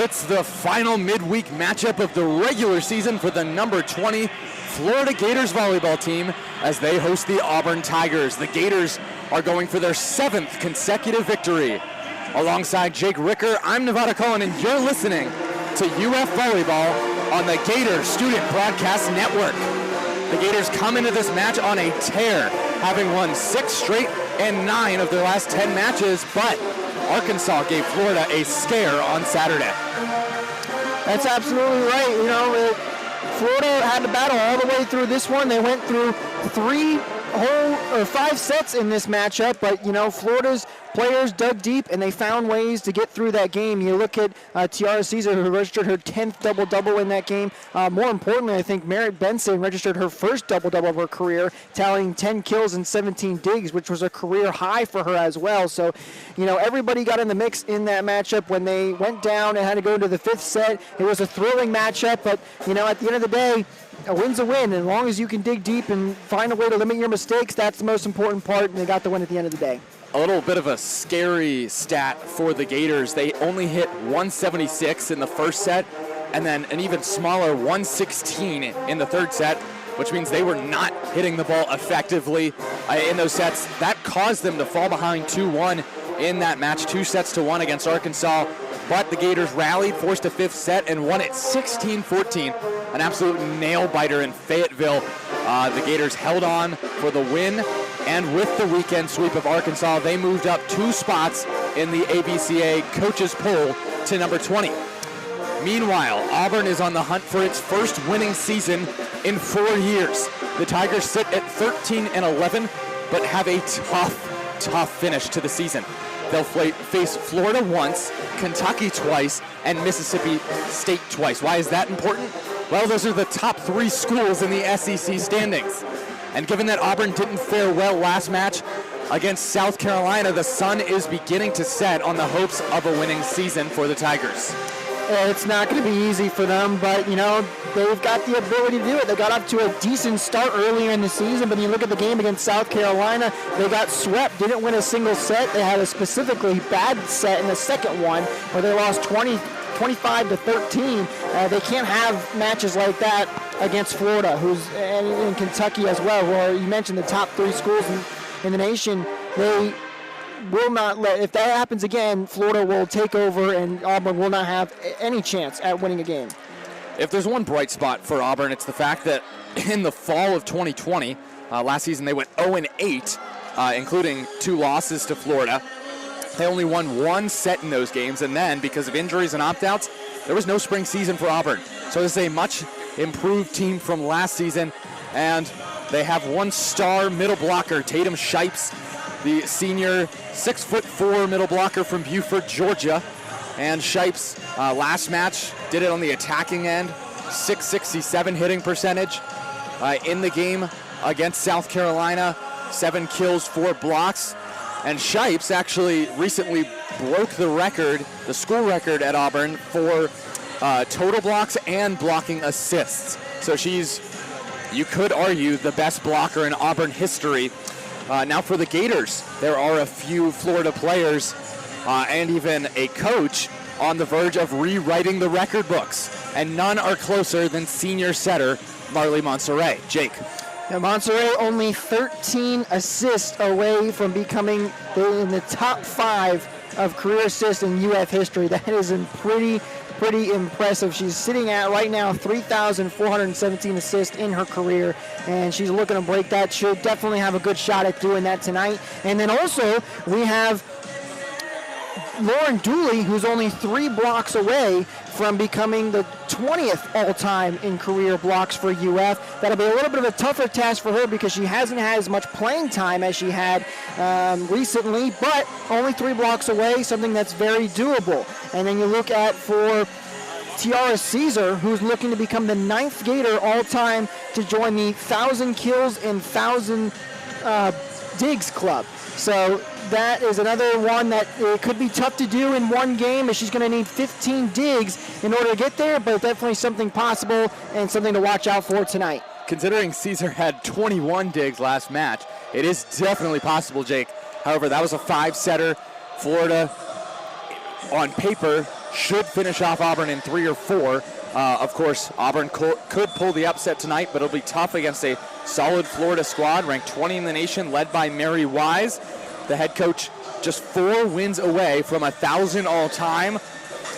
It's the final midweek matchup of the regular season for the number 20 Florida Gators volleyball team as they host the Auburn Tigers. The Gators are going for their 7th consecutive victory. Alongside Jake Ricker, I'm Nevada Cullen, and you're listening to UF Volleyball on the Gators Student Broadcast Network. The Gators come into this match on a tear, having won 6 straight and 9 of their last 10 matches, but Arkansas gave Florida a scare on Saturday. That's absolutely right. You know, Florida had to battle all the way through this one. They went through 5 sets in this matchup, but, you know, Florida's players dug deep and they found ways to get through that game. You look at Tiara Caesar, who registered her 10th double-double in that game. More importantly, I think Meredith Beason registered her first double-double of her career, tallying 10 kills and 17 digs, which was a career high for her as well. So, you know, everybody got in the mix in that matchup. When they went down and had to go into the 5th set, it was a thrilling matchup, but, you know, at the end of the day, a win's a win. And as long as you can dig deep and find a way to limit your mistakes, that's the most important part, and they got the win at the end of the day. A little bit of a scary stat for the Gators. They only hit 176 in the first set, and then an even smaller 116 in the third set, which means they were not hitting the ball effectively in those sets. That caused them to fall behind 2-1 in that match, 2-1 against Arkansas. But the Gators rallied, forced a 5th set, and won it 16-14. An absolute nail-biter in Fayetteville. The Gators held on for the win, and with the weekend sweep of Arkansas, they moved up 2 spots in the ABCA coaches poll to number 20. Meanwhile, Auburn is on the hunt for its first winning season in 4 years. The Tigers sit at 13-11, but have a tough finish to the season. They'll face Florida once, Kentucky twice, and Mississippi State twice. Why is that important? Well, those are the top 3 schools in the SEC standings. And given that Auburn didn't fare well last match against South Carolina, the sun is beginning to set on the hopes of a winning season for the Tigers. It's not going to be easy for them, but, you know, they've got the ability to do it. They got up to a decent start earlier in the season, but you look at the game against South Carolina, they got swept, didn't win a single set. They had a specifically bad set in the second one where they lost 25-13. They can't have matches like that against Florida, who's in Kentucky as well, where you mentioned the top 3 schools in the nation. They will not let, if that happens again, Florida will take over and Auburn will not have any chance at winning a game. If there's one bright spot for Auburn, it's the fact that in the fall of 2020, last season they went 0-8, including 2 losses to Florida. They only won 1 set in those games, and then because of injuries and opt-outs, there was no spring season for Auburn. So this is a much improved team from last season, and they have 1 star middle blocker, Tatum Shipes, the senior 6'4" middle blocker from Beaufort, Georgia. And Shipes, last match, did it on the attacking end, .667 hitting percentage in the game against South Carolina, 7 kills, 4 blocks. And Shipes actually recently broke the record, the school record at Auburn for total blocks and blocking assists. So she's, you could argue, the best blocker in Auburn history. Now for the Gators, there are a few Florida players and even a coach on the verge of rewriting the record books, and none are closer than senior setter Marley Monserrat. Jake. Now, Monserrat only 13 assists away from becoming in the top 5 of career assists in UF history. That is pretty impressive. She's sitting at right now 3,417 assists in her career, and she's looking to break that. She'll definitely have a good shot at doing that tonight. And then also we have Lauren Dooley, who's only 3 blocks away from becoming the 20th all-time in career blocks for UF. That'll be a little bit of a tougher task for her because she hasn't had as much playing time as she had recently, but only 3 blocks away, something that's very doable. And then you look at for Tiara Caesar, who's looking to become the 9th Gator all-time to join the 1,000 kills and 1,000 digs club. So that is another one that it could be tough to do in one game, as she's going to need 15 digs in order to get there, but definitely something possible and something to watch out for tonight. Considering Caesar had 21 digs last match, it is definitely possible, Jake. However, that was a 5-setter. Florida, on paper, should finish off Auburn in 3 or 4. Of course, Auburn could pull the upset tonight, but it'll be tough against a solid Florida squad, ranked 20 in the nation, led by Mary Wise. The head coach just 4 wins away from 1,000 all-time.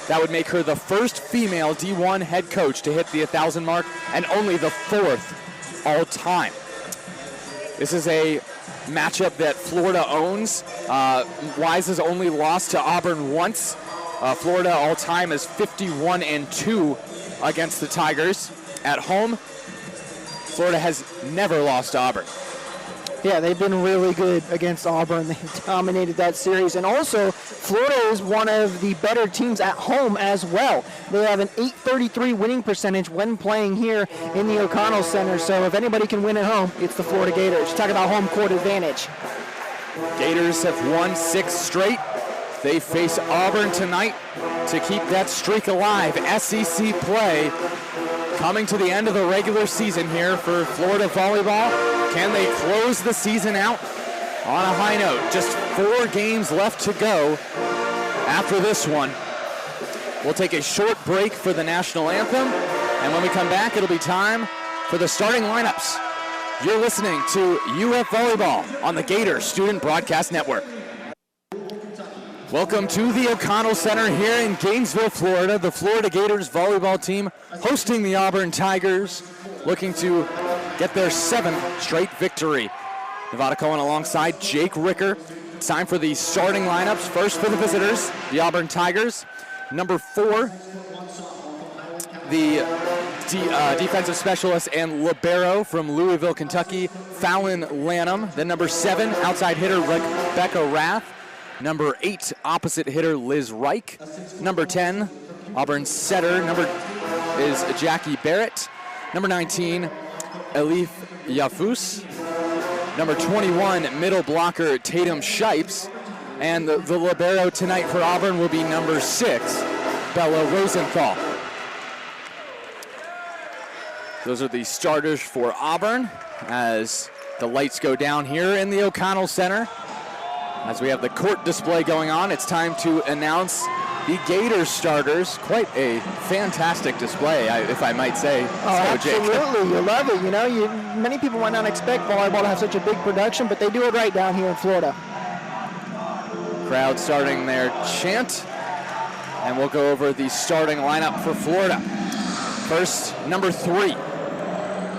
That would make her the first female D1 head coach to hit the 1,000 mark, and only the 4th all-time. This is a matchup that Florida owns. Wise has only lost to Auburn once. Florida all-time is 51-2 against the Tigers. At home, Florida has never lost to Auburn. Yeah, they've been really good against Auburn. They've dominated that series. And also, Florida is one of the better teams at home as well. They have an .833 winning percentage when playing here in the O'Connell Center. So if anybody can win at home, it's the Florida Gators. Talk about home court advantage. Gators have won 6 straight. They face Auburn tonight to keep that streak alive. SEC play coming to the end of the regular season here for Florida volleyball. Can they close the season out on a high note? Just 4 games left to go after this one. We'll take a short break for the national anthem, and when we come back, it'll be time for the starting lineups. You're listening to UF Volleyball on the Gators Student Broadcast Network. Welcome to the O'Connell Center here in Gainesville, Florida. The Florida Gators volleyball team hosting the Auburn Tigers, looking to get their 7th straight victory. Nevada Cohen alongside Jake Ricker. It's time for the starting lineups. First for the visitors, the Auburn Tigers. Number 4, the defensive specialist and libero from Louisville, Kentucky, Fallon Lanham. Then number 7, outside hitter Rebecca Rath. Number 8, opposite hitter Liz Reich. Number 10, Auburn setter is Jackie Barrett. Number 19, Elif Yafus. Number 21, middle blocker Tatum Shipes. And the libero tonight for Auburn will be number 6, Bella Rosenthal. Those are the starters for Auburn as the lights go down here in the O'Connell Center. As we have the court display going on, it's time to announce the Gators starters. Quite a fantastic display, if I might say. Absolutely. You love it. You know, many people might not expect volleyball to have such a big production, but they do it right down here in Florida. Crowd starting their chant, and we'll go over the starting lineup for Florida. First, number 3,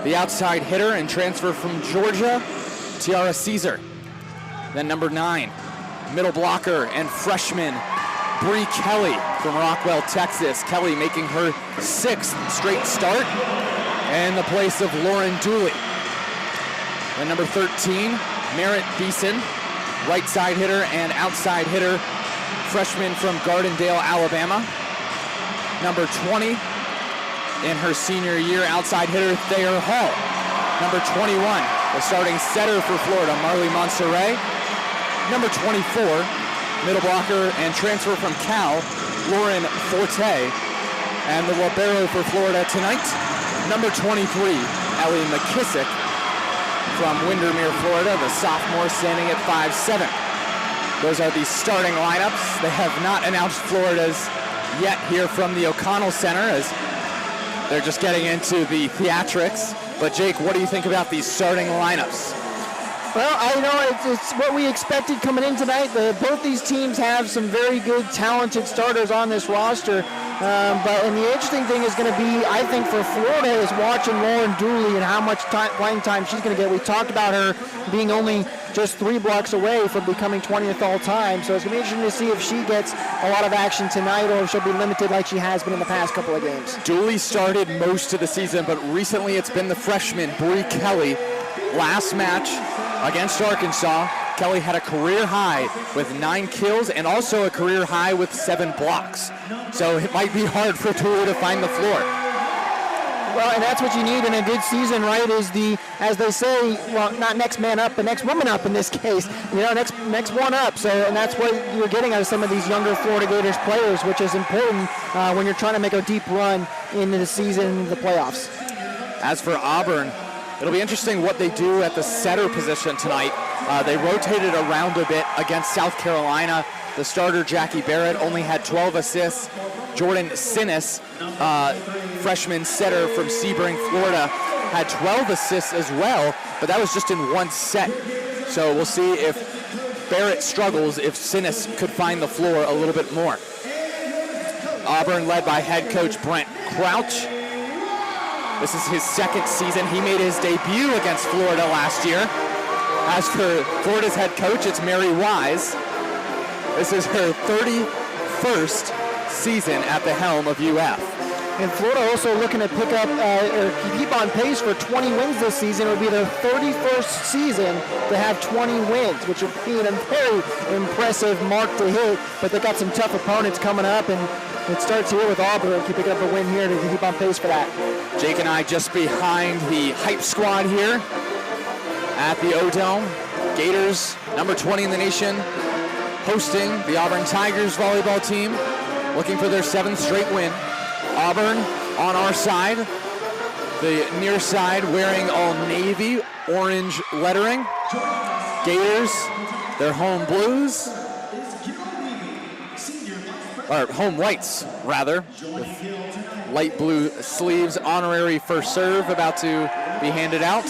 the outside hitter and transfer from Georgia, Tiara Caesar. Then number 9, middle blocker and freshman Bree Kelly from Rockwell, Texas. Kelly making her 6th straight start in the place of Lauren Dooley. Then number 13, Meredith Beason, right side hitter and outside hitter, freshman from Gardendale, Alabama. Number 20, in her senior year, outside hitter Thayer Hall. Number 21, the starting setter for Florida, Marley Monserrat. Number 24, middle blocker and transfer from Cal, Lauren Forte. And the libero for Florida tonight, number 23, Ellie McKissick from Windermere, Florida, the sophomore standing at 5'7". Those are the starting lineups. They have not announced Florida's yet here from the O'Connell Center, as they're just getting into the theatrics. But Jake, what do you think about these starting lineups? Well, I know it's what we expected coming in tonight. Both these teams have some very good, talented starters on this roster. And the interesting thing is going to be, I think, for Florida, is watching Lauren Dooley and how much playing time she's going to get. We talked about her being only just 3 blocks away from becoming 20th all-time. So it's going to be interesting to see if she gets a lot of action tonight or if she'll be limited like she has been in the past couple of games. Dooley started most of the season, but recently it's been the freshman, Bree Kelly. Last match against Arkansas, Kelly had a career high with 9 kills and also a career high with 7 blocks. So it might be hard for Dooley to find the floor. Well, and that's what you need in a good season, right, is the, as they say, well, not next man up, but next woman up in this case. You know, next one up. So, and that's what you're getting out of some of these younger Florida Gators players, which is important when you're trying to make a deep run into the season, the playoffs. As for Auburn, it'll be interesting what they do at the setter position tonight. They rotated around a bit against South Carolina. The starter, Jackie Barrett, only had 12 assists Jordan Sinnis, freshman setter from Sebring, Florida, had 12 assists as well, but that was just in one set. So we'll see if Barrett struggles, if Sinnis could find the floor a little bit more. Auburn led by head coach Brent Crouch. This is his second season. He made his debut against Florida last year. As for Florida's head coach, it's Mary Wise. This is her 31st season at the helm of UF. And Florida also looking to pick up or keep on pace for 20 wins this season. It would be their 31st season to have 20 wins, which would be a very impressive mark to hit. But they got some tough opponents coming up, and it starts here with Auburn keeping up a win here to keep on pace for that. Jake and I just behind the hype squad here at the O-Dome. Gators, number 20 in the nation, hosting the Auburn Tigers volleyball team, looking for their 7th straight win. Auburn on our side, the near side wearing all navy, orange lettering. Gators, their home blues, or home whites rather, with light blue sleeves. Honorary first serve about to be handed out.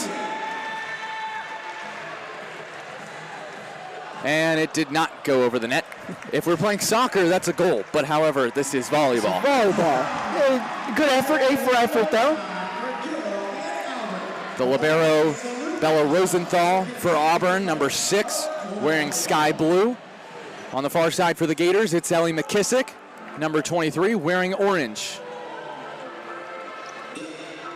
And it did not go over the net. If we're playing soccer, that's a goal. But however, this is volleyball. Volleyball. Hey, good effort, A for effort though. The libero, Bella Rosenthal for Auburn, number 6, wearing sky blue. On the far side for the Gators, it's Ellie McKissick, number 23, wearing orange.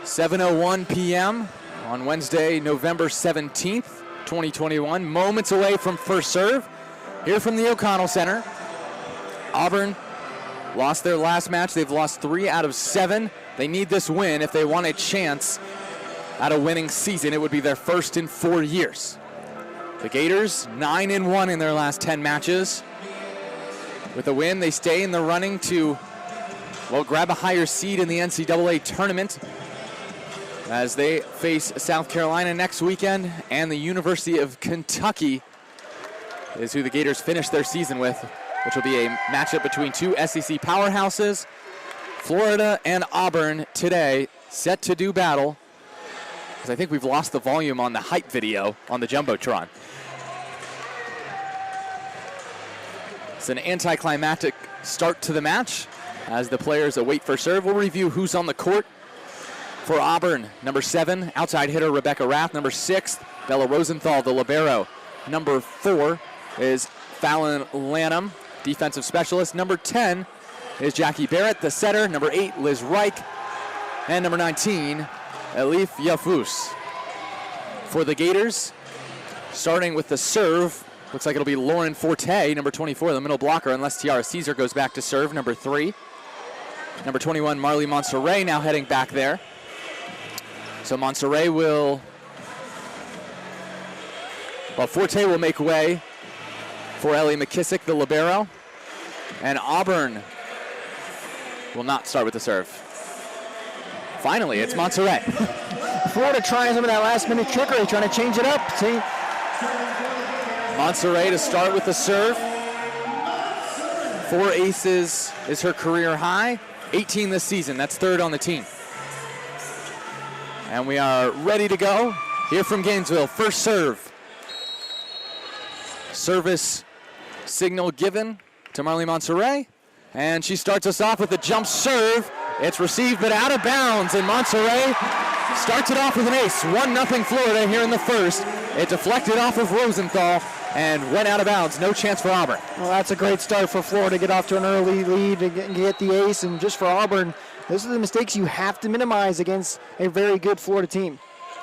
7:01 p.m. on Wednesday, November 17th. 2021, moments away from first serve. Here from the O'Connell Center. Auburn lost their last match. They've lost 3 out of 7. They need this win if they want a chance at a winning season. It would be their first in 4 years. The Gators, 9-1 in their last 10 matches. With a win, they stay in the running to, well, grab a higher seed in the NCAA tournament, as they face South Carolina next weekend, and the University of Kentucky is who the Gators finish their season with, which will be a matchup between 2 SEC powerhouses. Florida and Auburn today set to do battle, because I think we've lost the volume on the hype video on the Jumbotron. It's an anticlimactic start to the match as the players await for serve. We'll review who's on the court. For Auburn, number 7, outside hitter Rebecca Rath. Number 6, Bella Rosenthal, the libero. Number 4 is Fallon Lanham, defensive specialist. Number 10 is Jackie Barrett, the setter. Number 8, Liz Reich. And number 19, Elif Yafus. For the Gators, starting with the serve, looks like it'll be Lauren Forte, number 24, the middle blocker, unless Tiara Caesar goes back to serve, number 3. Number 21, Marley Monserrat, now heading back there. So Monserrat will, well, Forte will make way for Ellie McKissick, the libero. And Auburn will not start with the serve. Finally, it's Monserrat. Florida trying some of that last minute trickery, trying to change it up. See? Monserrat to start with the serve. 4 aces is her career high. 18 this season, that's 3rd on the team. And we are ready to go here from Gainesville. First serve. Service signal given to Marley Monserrat. And she starts us off with a jump serve. It's received but out of bounds. And Monserrat starts it off with an ace. 1-0 Florida here in the first. It deflected off of Rosenthal and went out of bounds. No chance for Auburn. Well, that's a great start for Florida. Get off to an early lead and get the ace. And just for Auburn, those are the mistakes you have to minimize against a very good Florida team.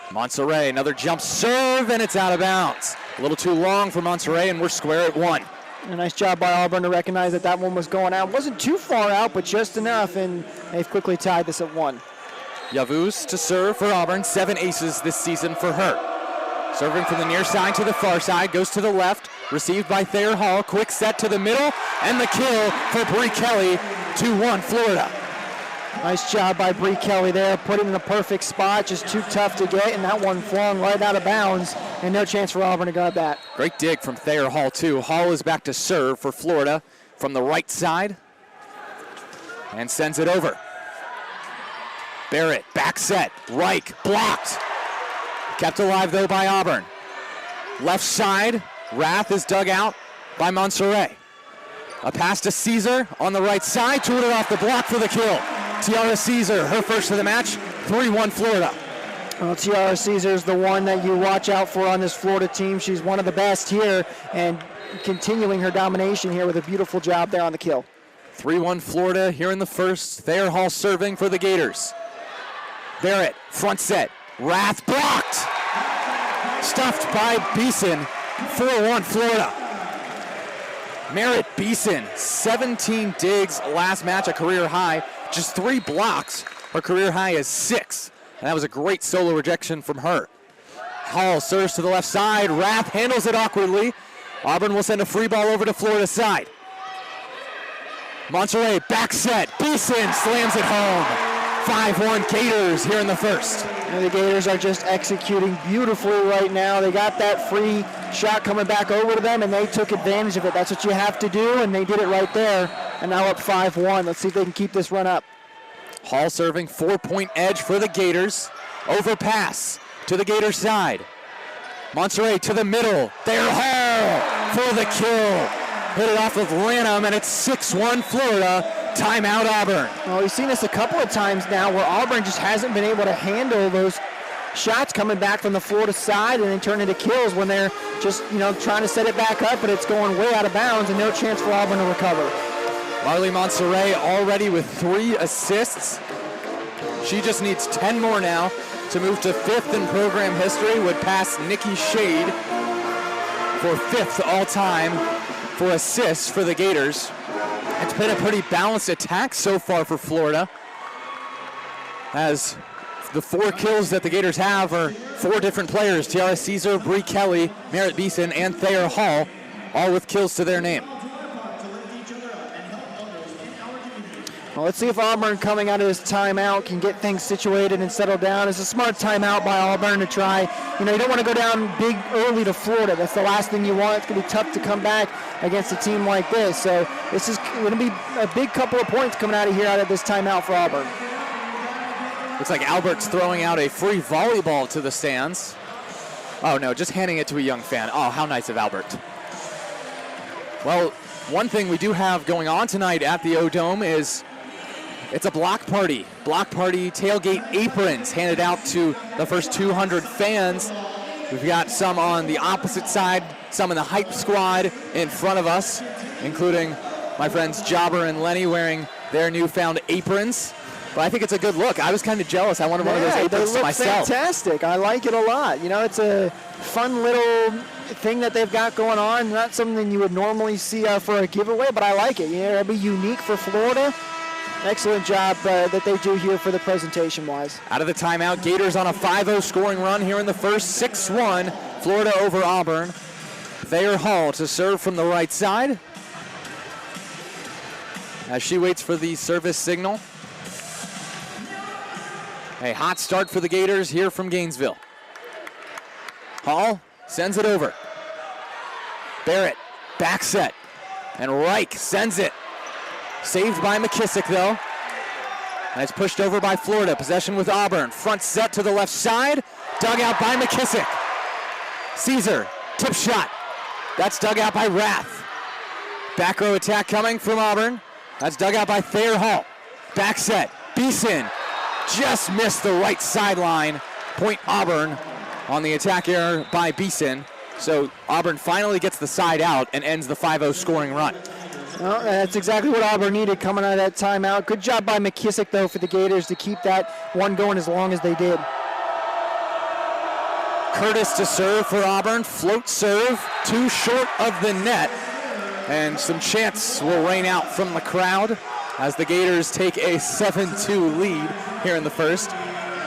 Monserrat, another jump serve, and it's out of bounds. A little too long for Monserrat, and we're square at 1. A nice job by Auburn to recognize that that one was going out. Wasn't too far out, but just enough, and they've quickly tied this at 1. Yavuz to serve for Auburn. 7 aces this season for her. Serving from the near side to the far side, goes to the left, received by Thayer Hall. Quick set to the middle, and the kill for Bree Kelly. 2-1 Florida. Nice job by Bree Kelly there, put it in a perfect spot, just too tough to get, and that one flung right out of bounds, and no chance for Auburn to grab that. Great dig from Thayer Hall, too. Hall is back to serve for Florida from the right side. and sends it over. Barrett, back set, Reich, blocked. Kept alive though by Auburn. Left side, Rath is dug out by Monserrat. A pass to Caesar on the right side, tooted off the block for the kill. Tiara Caesar, her first of the match, 3-1 Florida. Well, Tiara Caesar is the one that you watch out for on this Florida team. She's one of the best here and continuing her domination here with a beautiful job there on the kill. 3-1 Florida here in the first. Thayer Hall serving for the Gators. Barrett, front set, Rath blocked. Stuffed by Beason, 4-1 Florida. Meredith Beason, 17 digs last match, a career high. Just 3 blocks. Her career high is 6. And that was a great solo rejection from her. Hall serves to the left side. Rath handles it awkwardly. Auburn will send a free ball over to Florida side. Monterey back set. Beason slams it home. 5-1 Gators here in the first. And the Gators are just executing beautifully right now. They got that free shot coming back over to them, and they took advantage of it. That's what you have to do, and they did it right there. And now up 5-1. Let's see if they can keep this run up. Hall serving, 4-point edge for the Gators. Overpass to the Gators side. Monterey to the middle. Thayer Hall for the kill. Hit it off of Lanham, and it's 6-1 Florida. Timeout Auburn. Well, we've seen this a couple of times now where Auburn just hasn't been able to handle those shots coming back from the Florida side and then turn into kills when they're just, trying to set it back up, but it's going way out of bounds and no chance for Auburn to recover. Marley Monserrat already with 3 assists. She just needs 10 more now to move to 5th in program history. Would pass Nikki Shade for 5th all-time for assists for the Gators. It's been a pretty balanced attack so far for Florida, as the 4 kills that the Gators have are 4 different players: Tiara Caesar, Bree Kelly, Meredith Beason, and Thayer Hall, all with kills to their name. Well, let's see if Auburn coming out of this timeout can get things situated and settle down. It's a smart timeout by Auburn to try. You don't want to go down big early to Florida. That's the last thing you want. It's going to be tough to come back against a team like this. So this is going to be a big couple of points coming out of this timeout for Auburn. Looks like Albert's throwing out a free volleyball to the stands. Oh no, just handing it to a young fan. Oh, how nice of Albert. Well, one thing we do have going on tonight at the O-Dome is it's a block party. Block party tailgate aprons handed out to the first 200 fans. We've got some on the opposite side, some in the hype squad in front of us, including my friends Jobber and Lenny wearing their newfound aprons. But I think it's a good look. I was kind of jealous. I wanted one of those aprons myself. They look fantastic. I like it a lot. It's a fun little thing that they've got going on. Not something you would normally see for a giveaway, but I like it. It'll be unique for Florida. Excellent job that they do here for the presentation-wise. Out of the timeout, Gators on a 5-0 scoring run here in the first. 6-1, Florida over Auburn. Thayer Hall to serve from the right side as she waits for the service signal. A hot start for the Gators here from Gainesville. Hall sends it over. Barrett, back set, and Reich sends it. Saved by McKissick, though. And it's pushed over by Florida. Possession with Auburn. Front set to the left side. Dug out by McKissick. Caesar, tip shot. That's dug out by Rath. Back row attack coming from Auburn. That's dug out by Thayer Hall. Back set. Beason just missed the right sideline. Point Auburn on the attack error by Beason. So Auburn finally gets the side out and ends the 5-0 scoring run. Well, that's exactly what Auburn needed coming out of that timeout. Good job by McKissick, though, for the Gators to keep that one going as long as they did. Curtis to serve for Auburn. Float serve, too short of the net. And some chants will rain out from the crowd as the Gators take a 7-2 lead here in the first.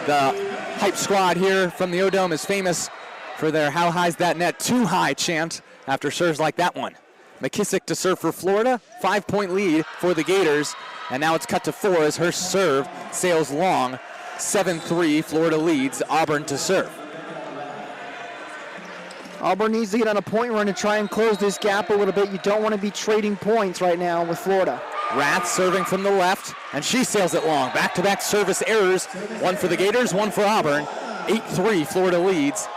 The hype squad here from the O-Dome is famous for their "How high's that net? Too high" chant after serves like that one. McKissick to serve for Florida, 5-point lead for the Gators, and now it's cut to 4 as her serve sails long. 7-3, Florida leads. Auburn to serve. Auburn needs to get on a point run to try and close this gap a little bit. You don't want to be trading points right now with Florida. Rath serving from the left, and she sails it long. Back-to-back service errors, one for the Gators, one for Auburn. 8-3, Florida leads.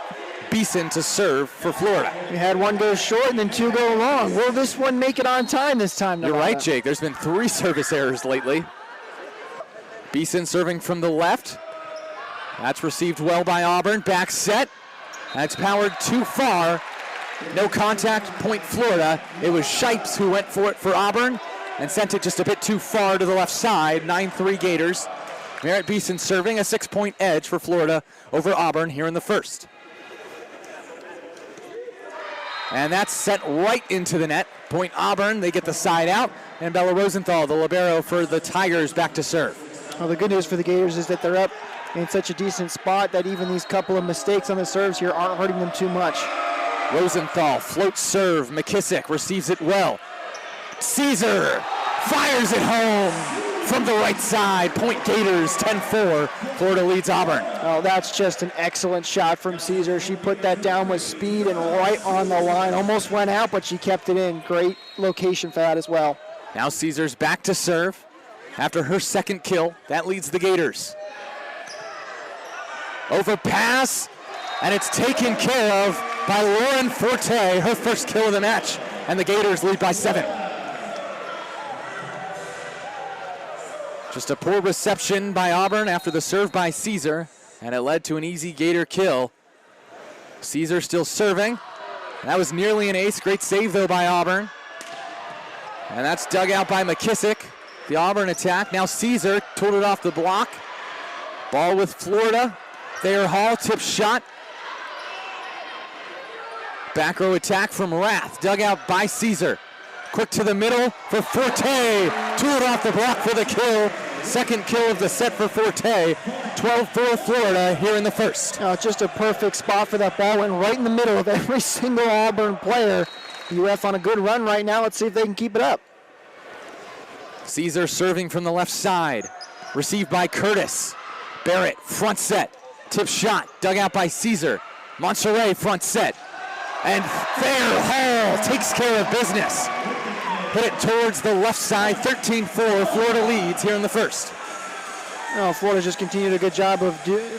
Beason to serve for Florida. We had one go short and then two go long. Will this one make it on time this time, Nevada? You're right, Jake. There's been 3 service errors lately. Beason serving from the left. That's received well by Auburn. Back set. That's powered too far. No contact, point Florida. It was Shipes who went for it for Auburn and sent it just a bit too far to the left side. 9-3 Gators. Meredith Beason serving, a 6-point edge for Florida over Auburn here in the first. And that's set right into the net. Point Auburn, they get the side out. And Bella Rosenthal, the libero for the Tigers, back to serve. Well, the good news for the Gators is that they're up in such a decent spot that even these couple of mistakes on the serves here aren't hurting them too much. Rosenthal floats serve. McKissick receives it well. Caesar fires it home from the right side. Point Gators, 10-4. Florida leads Auburn. Oh, that's just an excellent shot from Caesar. She put that down with speed and right on the line. Almost went out, but she kept it in. Great location for that as well. Now Caesar's back to serve after her second kill. That leads the Gators. Overpass, and it's taken care of by Lauren Forte, her first kill of the match, and the Gators lead by 7. Just a poor reception by Auburn after the serve by Caesar, and it led to an easy Gator kill. Caesar still serving. That was nearly an ace. Great save, though, by Auburn. And that's dug out by McKissick. The Auburn attack. Now Caesar tooled it off the block. Ball with Florida. Thayer Hall, tip shot. Back row attack from Rath. Dug out by Caesar. Quick to the middle for Forte. Tooled off the block for the kill. Second kill of the set for Forte. 12-4 Florida here in the first. Just a perfect spot for that ball. Went right in the middle of every single Auburn player. UF on a good run right now. Let's see if they can keep it up. Caesar serving from the left side. Received by Curtis. Barrett, front set. Tip shot, dug out by Caesar. Monserrat, front set. And Thayer Hall takes care of business. Hit it towards the left side, 13-4. Florida leads here in the first. Florida just continued a good job of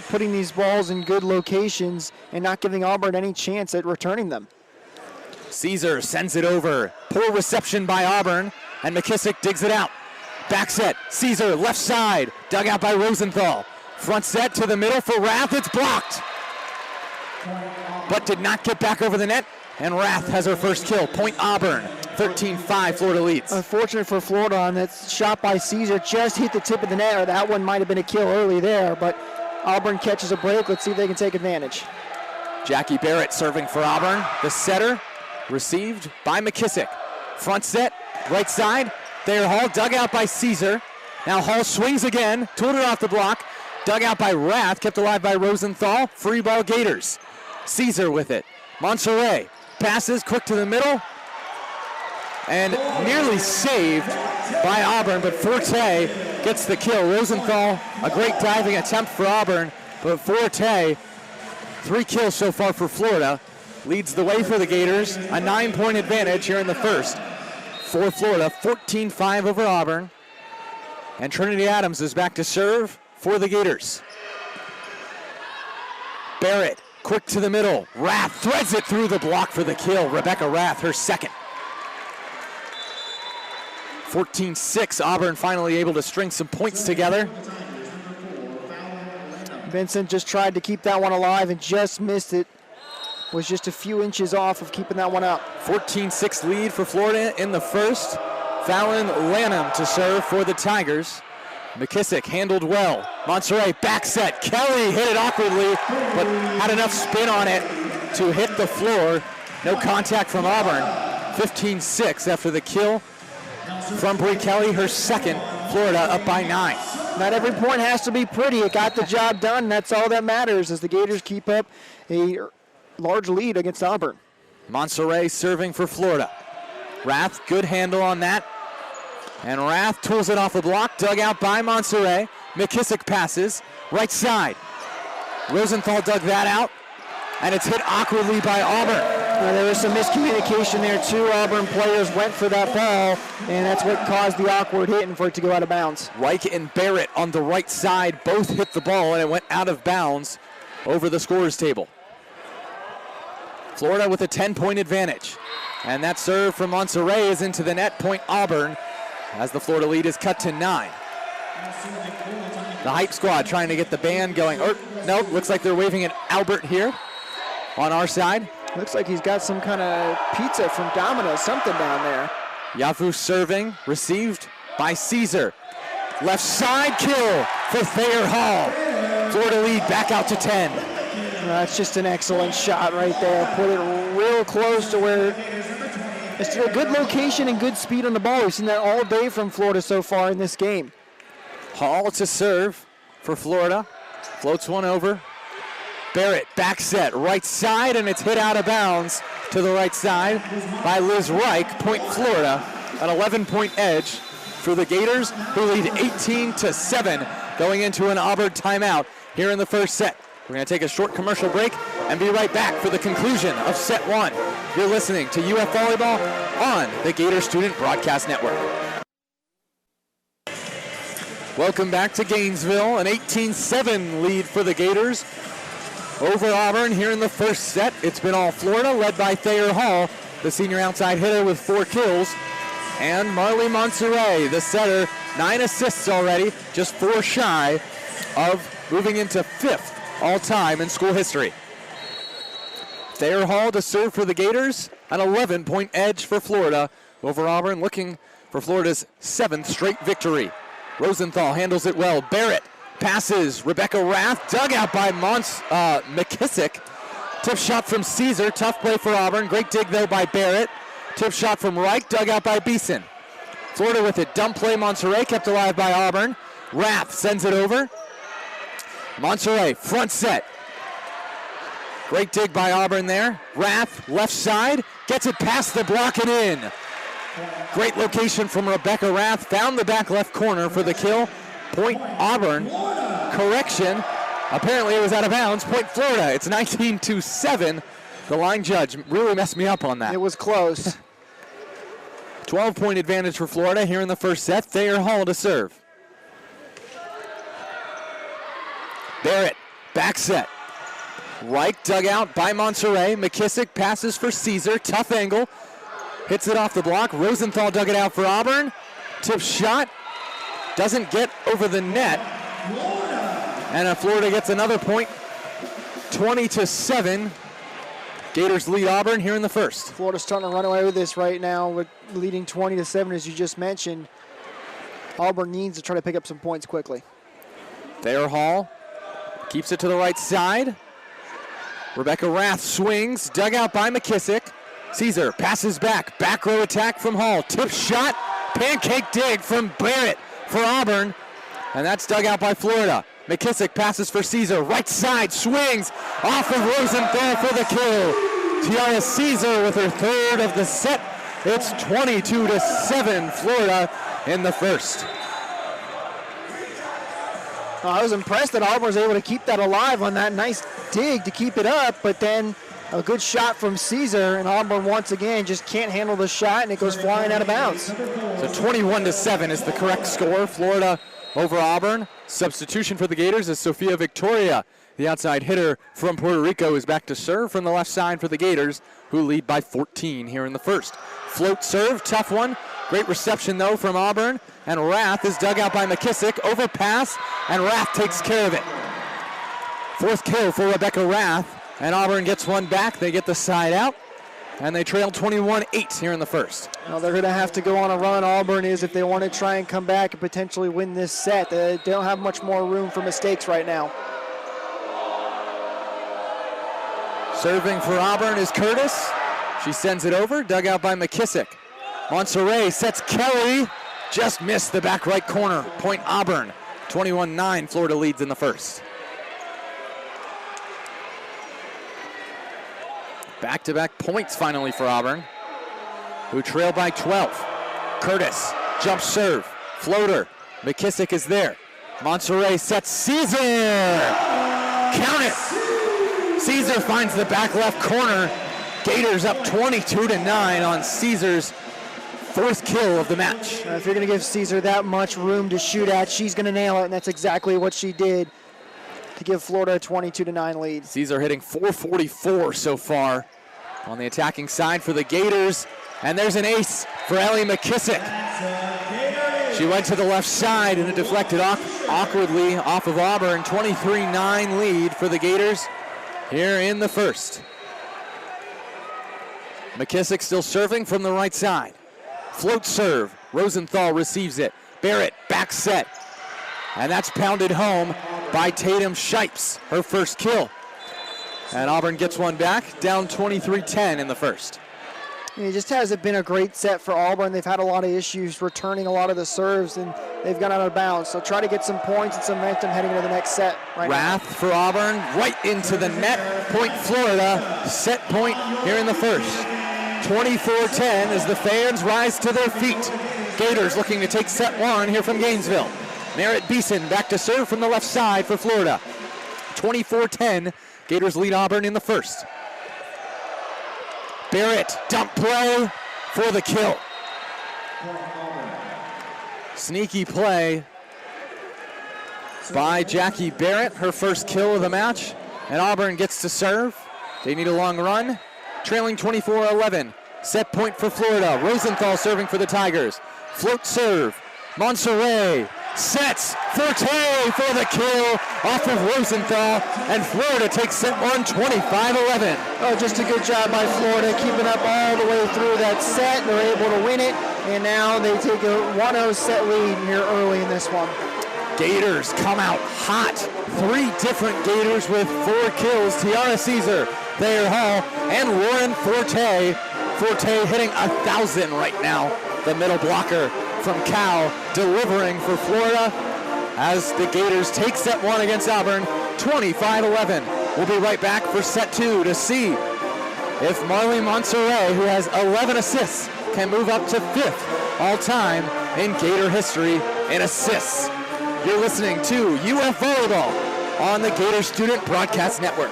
putting these balls in good locations and not giving Auburn any chance at returning them. Caesar sends it over. Poor reception by Auburn, and McKissick digs it out. Back set, Caesar, left side, dug out by Rosenthal. Front set to the middle for Rath, it's blocked. But did not get back over the net, and Rath has her first kill. Point Auburn, 13-5, Florida leads. Unfortunate for Florida on that shot by Caesar, just hit the tip of the net, or that one might have been a kill early there, but Auburn catches a break. Let's see if they can take advantage. Jackie Barrett serving for Auburn. The setter received by McKissick. Front set, right side. Thayer Hall, dug out by Caesar. Now Hall swings again, tooled it off the block. Dug out by Rath, kept alive by Rosenthal. Free ball Gators. Caesar with it. Monserrat passes quick to the middle. And nearly saved by Auburn, but Forte gets the kill. Rosenthal, a great diving attempt for Auburn, but Forte, 3 kills so far for Florida, leads the way for the Gators. A 9-point advantage here in the first for Florida, 14-5 over Auburn. And Trinity Adams is back to serve for the Gators. Barrett, quick to the middle. Rath threads it through the block for the kill. Rebecca Rath, her second. 14-6, Auburn finally able to string some points together. Vincent just tried to keep that one alive and just missed it. Was just a few inches off of keeping that one up. 14-6 lead for Florida in the first. Fallon Lanham to serve for the Tigers. McKissick handled well. Monserrat back set. Kelly hit it awkwardly, but had enough spin on it to hit the floor. No contact from Auburn. 15-6 after the kill from Bree Kelly, her second. Florida up by 9. Not every point has to be pretty. It got the job done, and that's all that matters as the Gators keep up a large lead against Auburn. Monserrat serving for Florida. Rath, good handle on that. And Rath tools it off the block, dug out by Monserrat. McKissick passes, right side. Rosenthal dug that out, and it's hit awkwardly by Auburn. There was some miscommunication there. Two Auburn players went for that ball, and that's what caused the awkward hit and for it to go out of bounds. Reich and Barrett on the right side both hit the ball, and it went out of bounds over the scorer's table. Florida with a 10-point advantage. And that serve from Monserrat is into the net. Point Auburn as the Florida lead is cut to 9. The hype squad trying to get the band going. No, looks like they're waving at Albert here on our side. Looks like he's got some kind of pizza from Domino's, something down there. Yafu serving, received by Caesar. Left side kill for Thayer Hall. Florida lead back out to 10. That's just an excellent shot right there. Put it real close to where it's a good location and good speed on the ball. We've seen that all day from Florida so far in this game. Hall to serve for Florida. Floats one over. Barrett back set right side, and it's hit out of bounds to the right side by Liz Reich. Point Florida, an 11-point edge for the Gators, who lead 18-7 going into an Auburn timeout here in the first set. We're going to take a short commercial break and be right back for the conclusion of set 1. You're listening to UF Volleyball on the Gator Student Broadcast Network. Welcome back to Gainesville, an 18-7 lead for the Gators over Auburn here in the first set. It's been all Florida, led by Thayer Hall, the senior outside hitter with 4 kills, and Marley Monserrat, the setter, 9 assists already, just 4 shy of moving into 5th all-time in school history. Thayer Hall to serve for the Gators, an 11-point edge for Florida over Auburn, looking for Florida's 7th straight victory. Rosenthal handles it well. Barrett passes. Rebecca Rath, dug out by McKissick. Tip shot from Caesar, tough play for Auburn. Great dig though by Barrett. Tip shot from Reich, dug out by Beason. Florida with it, dump play. Monserrat kept alive by Auburn. Rath sends it over. Monserrat, front set. Great dig by Auburn there. Rath, left side, gets it past the block and in. Great location from Rebecca Rath. Found the back left corner for the kill. Point Auburn. Correction. Apparently it was out of bounds. Point Florida. It's 19-7. The line judge really messed me up on that. It was close. 12-point advantage for Florida here in the first set. Thayer Hall to serve. Barrett, back set. Reich dug out by Monserrat. McKissick passes for Caesar. Tough angle. Hits it off the block. Rosenthal dug it out for Auburn. Tip shot. Doesn't get over the net. And Florida gets another point. 20-7. Gators lead Auburn here in the first. Florida's starting to run away with this right now, with leading 20-7, as you just mentioned. Auburn needs to try to pick up some points quickly. Thayer Hall keeps it to the right side. Rebecca Rath swings, dug out by McKissick. Caesar passes back row attack from Hall. Tip shot, pancake dig from Barrett for Auburn. And that's dug out by Florida. McKissick passes for Caesar, right side, swings off of Rosenthal for the kill. Tiara Caesar with her 3rd of the set. It's 22-7 Florida in the first. I was impressed that Auburn was able to keep that alive on that nice dig to keep it up, but then a good shot from Caesar, and Auburn once again just can't handle the shot, and it goes flying out of bounds. So 21-7 is the correct score. Florida over Auburn. Substitution for the Gators is Sofia Victoria. The outside hitter from Puerto Rico is back to serve from the left side for the Gators, who lead by 14 here in the first. Float serve, tough one. Great reception, though, from Auburn. And Rath is dug out by McKissick. Overpass, and Rath takes care of it. 4th kill for Rebecca Rath. And Auburn gets one back. They get the side out. And they trail 21-8 here in the first. Well, they're going to have to go on a run, Auburn is, if they want to try and come back and potentially win this set. They don't have much more room for mistakes right now. Serving for Auburn is Curtis. She sends it over, dug out by McKissick. Monserrat sets Kelly, just missed the back right corner. Point Auburn, 21-9, Florida leads in the first. Back-to-back points finally for Auburn, who trail by 12. Curtis, jump serve, floater. McKissick is there. Monserrat sets Caesar. Count it. Caesar finds the back left corner, Gators up 22-9 on Caesar's fourth kill of the match. If you're going to give Caesar that much room to shoot at, she's going to nail it, and that's exactly what she did to give Florida a 22-9 lead. Caesar hitting .444 so far on the attacking side for the Gators. And there's an ace for Ellie McKissick. She went to the left side and it deflected awkwardly off of Auburn. 23-9 lead for the Gators here in the first. McKissick still serving from the right side. Float serve. Rosenthal receives it. Barrett back set. And that's pounded home by Tatum Shipes, her first kill. And Auburn gets one back, down 23-10 in the first. It just hasn't been a great set for Auburn. They've had a lot of issues returning a lot of the serves, and they've gone out of bounds. So try to get some points and some momentum heading into the next set right Rath now. for Auburn, right into the net. Point Florida, set point here in the first. 24-10 as the fans rise to their feet. Gators looking to take set one here from Gainesville. Meredith Beason back to serve from the left side for Florida. 24-10, Gators lead Auburn in the first. Barrett, dump play for the kill. Sneaky play by Jackie Barrett, her first kill of the match. And Auburn gets to serve. They need a long run. Trailing 24-11. Set point for Florida. Rosenthal serving for the Tigers. Float serve. Monserrat sets. Forte for the kill off of Rosenthal. And Florida takes set one, 25-11. Oh, just a good job by Florida, keeping up all the way through that set. They're able to win it. And now they take a 1-0 set lead here early in this one. Gators come out hot. Three different Gators with 4 kills. Tiara Caesar, Thayer Hall, and Lauren Forte. Forte hitting 1,000 right now. The middle blocker from Cal delivering for Florida as the Gators take set one against Auburn, 25-11. We'll be right back for set two to see if Marley Monserrat, who has 11 assists, can move up to 5th all-time in Gator history in assists. You're listening to UF Volleyball on the Gator Student Broadcast Network.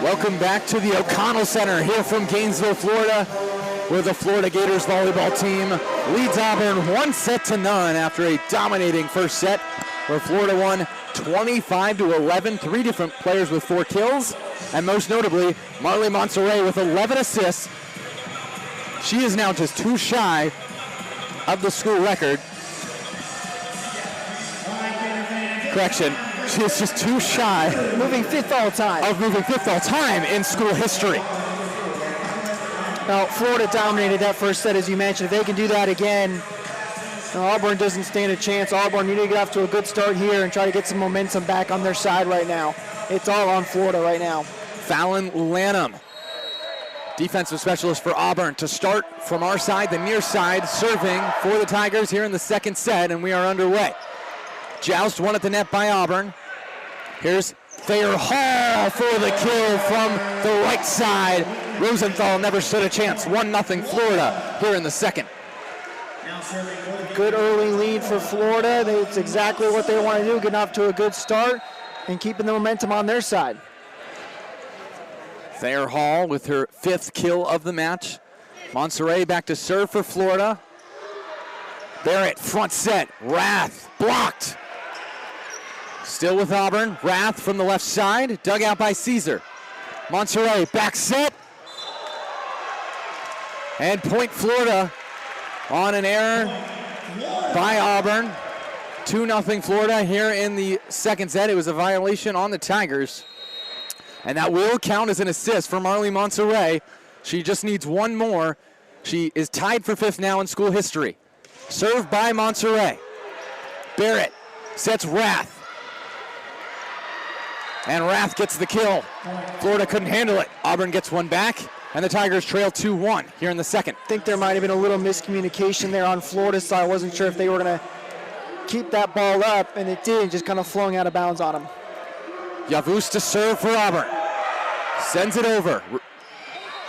Welcome back to the O'Connell Center here from Gainesville, Florida, where the Florida Gators volleyball team leads Auburn 1-0 after a dominating first set, where Florida won 25-11. 3 different players with 4 kills, and most notably, Marley Monserrat with 11 assists. She is now just 2 shy of the school record. Correction. She is just 2 shy. Moving 5th all time. Of moving 5th all time in school history. Now, Florida dominated that first set, as you mentioned. If they can do that again, Auburn doesn't stand a chance. Auburn need to get off to a good start here and try to get some momentum back on their side right now. It's all on Florida right now. Fallon Lanham, defensive specialist for Auburn, to start from our side, the near side, serving for the Tigers here in the second set, and we are underway. Joust one at the net by Auburn. Here's Thayer Hall for the kill from the right side. Rosenthal never stood a chance. 1-0 Florida here in the second. Good early lead for Florida. It's exactly what they want to do, getting off to a good start and keeping the momentum on their side. Thayer Hall with her 5th kill of the match. Monserrat back to serve for Florida. Barrett front set. Rath blocked. Still with Auburn. Rath from the left side. Dug out by Caesar. Monserrat back set. And point Florida on an error by Auburn. 2-0 Florida here in the second set. It was a violation on the Tigers. And that will count as an assist for Marley Monserrat. She just needs one more. She is tied for 5th now in school history. Served by Monserrat. Barrett sets Rath. And Rath gets the kill. Florida couldn't handle it. Auburn gets one back, and the Tigers trail 2-1 here in the second. I think there might have been a little miscommunication there on Florida's side. I wasn't sure if they were going to keep that ball up, and it did, just kind of flowing out of bounds on them. Yavuz to serve for Auburn. Sends it over.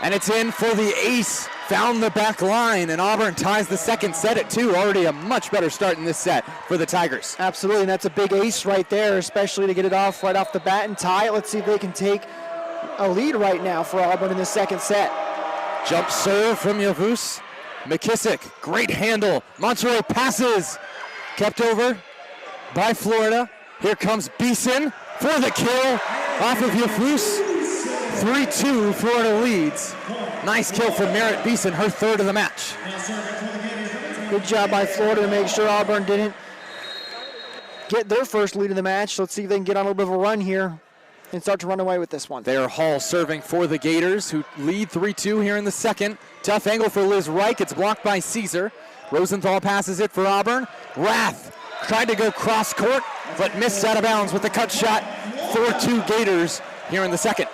And it's in for the ace found the back line, and Auburn ties the second set at 2. Already a much better start in this set for the Tigers. Absolutely, and that's a big ace right there, especially to get it off right off the bat and tie it. Let's see if they can take a lead right now for Auburn in the second set. Jump serve from Yavuz. McKissick, great handle. Monterey passes. Kept over by Florida. Here comes Beason for the kill off of Yavuz. 3-2, Florida leads. Nice kill from Meredith Beason, her third of the match. Good job by Florida to make sure Auburn didn't get their first lead in the match. Let's see if they can get on a little bit of a run here and start to run away with this one. Thayer Hall serving for the Gators, who lead 3-2 here in the second. Tough angle for Liz Reich. It's blocked by Caesar. Rosenthal passes it for Auburn. Rath tried to go cross court, but missed out of bounds with the cut shot. 4-2 Gators here in the second.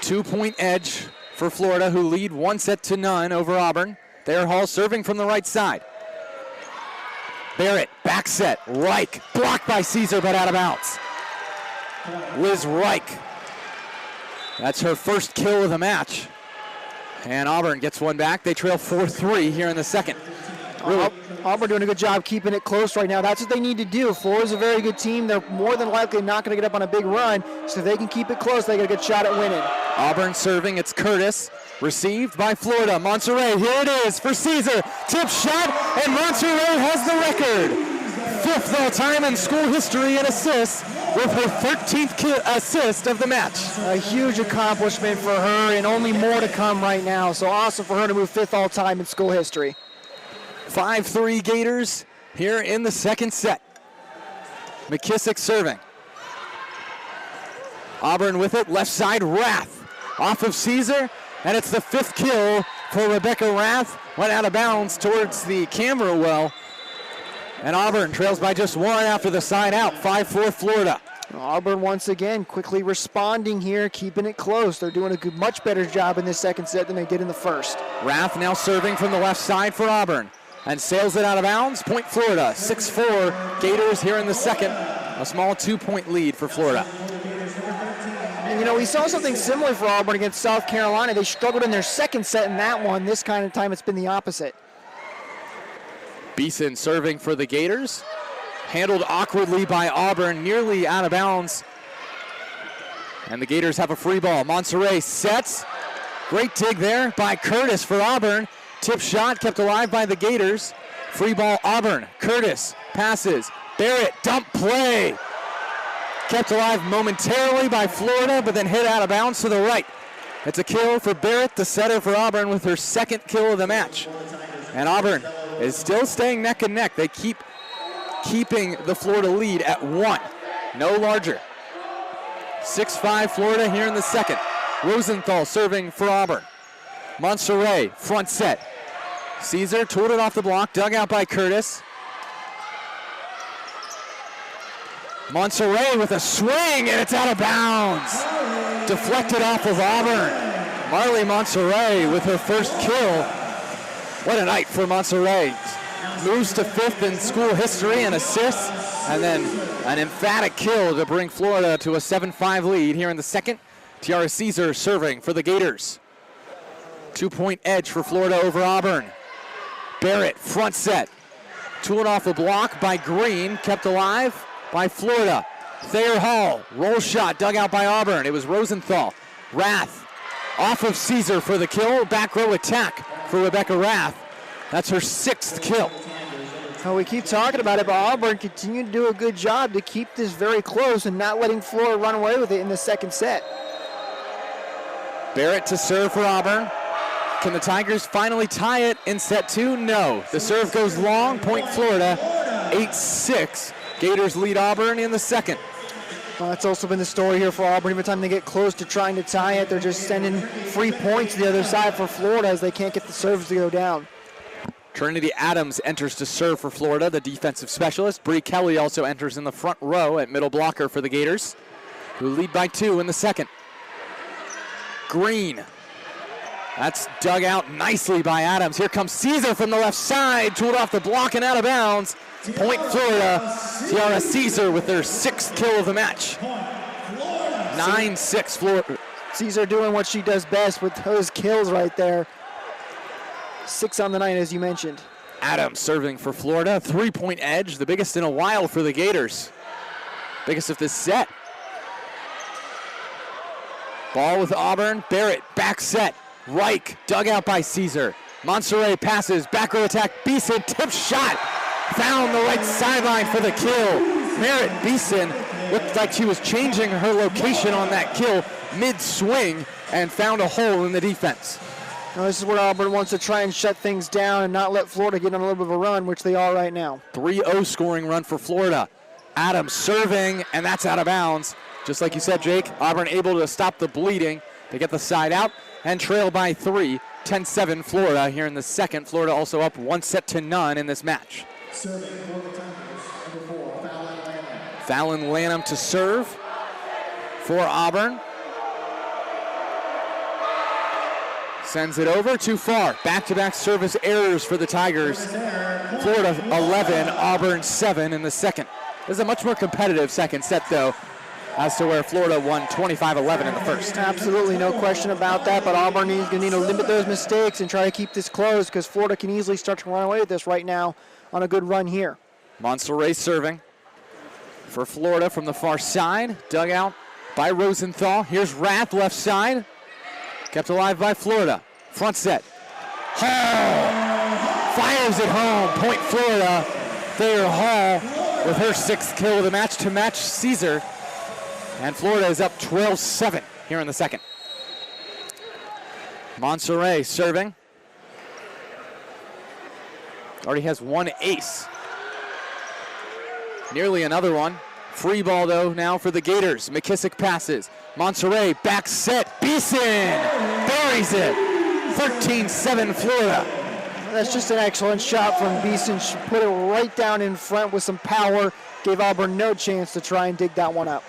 2-point edge for Florida, who lead 1-0 over Auburn. Thayer Hall serving from the right side. Barrett, back set, Reich, blocked by Caesar, but out of bounds. Liz Reich, that's her first kill of the match. And Auburn gets one back. They trail 4-3 here in the second. Auburn doing a good job keeping it close right now. That's what they need to do. Florida's a very good team. They're more than likely not going to get up on a big run, so if they can keep it close, they get a good shot at winning. Auburn serving, it's Curtis. Received by Florida. Monterey, here it is for Caesar. Tip shot, and Monterey has the record. 5th all-time in school history in assists with her 13th assist of the match. A huge accomplishment for her, and only more to come right now. So awesome for her to move 5th all-time in school history. 5-3 Gators here in the second set. McKissick serving. Auburn with it, left side, Rath. Off of Caesar, and it's the 5th kill for Rebecca Rath. Went out of bounds towards the camera well. And Auburn trails by just 1 after the side out, 5-4 Florida. Auburn once again quickly responding here, keeping it close. They're doing a much better job in this second set than they did in the first. Rath now serving from the left side for Auburn and sails it out of bounds. Point Florida, 6-4 Gators here in the second. A small 2-point lead for Florida. And you know, we saw something similar for Auburn against South Carolina. They struggled in their second set in that one. This kind of time it's been the opposite. Beason serving for the Gators. Handled awkwardly by Auburn, nearly out of bounds. And the Gators have a free ball. Monterey sets. Great dig there by Curtis for Auburn. Tip shot kept alive by the Gators. Free ball Auburn. Curtis passes. Barrett, dump play. Kept alive momentarily by Florida, but then hit out of bounds to the right. It's a kill for Barrett, the setter for Auburn, with her 2nd kill of the match. And Auburn is still staying neck and neck. They keep keeping the Florida lead at 1, no larger. 6-5 Florida here in the second. Rosenthal serving for Auburn. Monterey, front set. Caesar tooled it off the block, dug out by Curtis. Monterey with a swing, and it's out of bounds. Deflected off of Auburn. Marley Monterey with her first kill. What a night for Monterey. Moves to 5th in school history and assists, and then an emphatic kill to bring Florida to a 7-5 lead here in the second. Tiara Caesar serving for the Gators. 2-point edge for Florida over Auburn. Barrett, front set. Tooled off the block by Green, kept alive by Florida. Thayer Hall, roll shot, dug out by Auburn. It was Rosenthal. Rath, off of Caesar for the kill. Back row attack for Rebecca Rath. That's her 6th kill. Well, we keep talking about it, but Auburn continued to do a good job to keep this very close and not letting Florida run away with it in the second set. Barrett to serve for Auburn. Can the Tigers finally tie it in set 2? No. The serve goes long. Point Florida, 8-6. Gators lead Auburn in the second. Well, that's also been the story here for Auburn. Every time they get close to trying to tie it, they're just sending free points to the other side for Florida as they can't get the serves to go down. Trinity Adams enters to serve for Florida, the defensive specialist. Bree Kelly also enters in the front row at middle blocker for the Gators, who lead by 2 in the second. Green. That's dug out nicely by Adams. Here comes Caesar from the left side, tooled off the block and out of bounds. Point Florida. Tiara Caesar with their 6th kill of the match. 9-6 Florida. Caesar doing what she does best with those kills right there. 6 on the night, as you mentioned. Adams serving for Florida. 3-point edge, the biggest in a while for the Gators. Biggest of this set. Ball with Auburn. Barrett, back set. Reich, dug out by Caesar. Monserrat passes, back row attack. Beason, tip shot. Found the right sideline for the kill. Meredith Beason looked like she was changing her location on that kill mid-swing and found a hole in the defense. Now this is where Auburn wants to try and shut things down and not let Florida get on a little bit of a run, which they are right now. 3-0 scoring run for Florida. Adams serving, and that's out of bounds. Just like you said, Jake, Auburn able to stop the bleeding. They get the side out and trail by 3. 10-7 Florida here in the second. Florida also up 1-0 in this match. Serving for the Tigers, number 4, Fallon Lanham. Fallon Lanham to serve for Auburn. Sends it over, too far. Back-to-back service errors for the Tigers. Florida 11, Auburn 7 in the second. This is a much more competitive second set, though, as to where Florida won 25-11 in the first. Absolutely, no question about that, but Auburn is going to need to limit those mistakes and try to keep this close because Florida can easily start to run away with this right now on a good run here. Monserrat serving for Florida from the far side. Dug out by Rosenthal. Here's Rath, left side. Kept alive by Florida. Front set. Hall fires it home. Point Florida. Thayer Hall with her 6th kill of the match to match Caesar. And Florida is up 12-7 here in the second. Monserrat serving. Already has 1 ace. Nearly another one. Free ball, though, now for the Gators. McKissick passes. Monserrat, back set. Beason buries it. 13-7 Florida. That's just an excellent shot from Beason. She put it right down in front with some power. Gave Auburn no chance to try and dig that one up.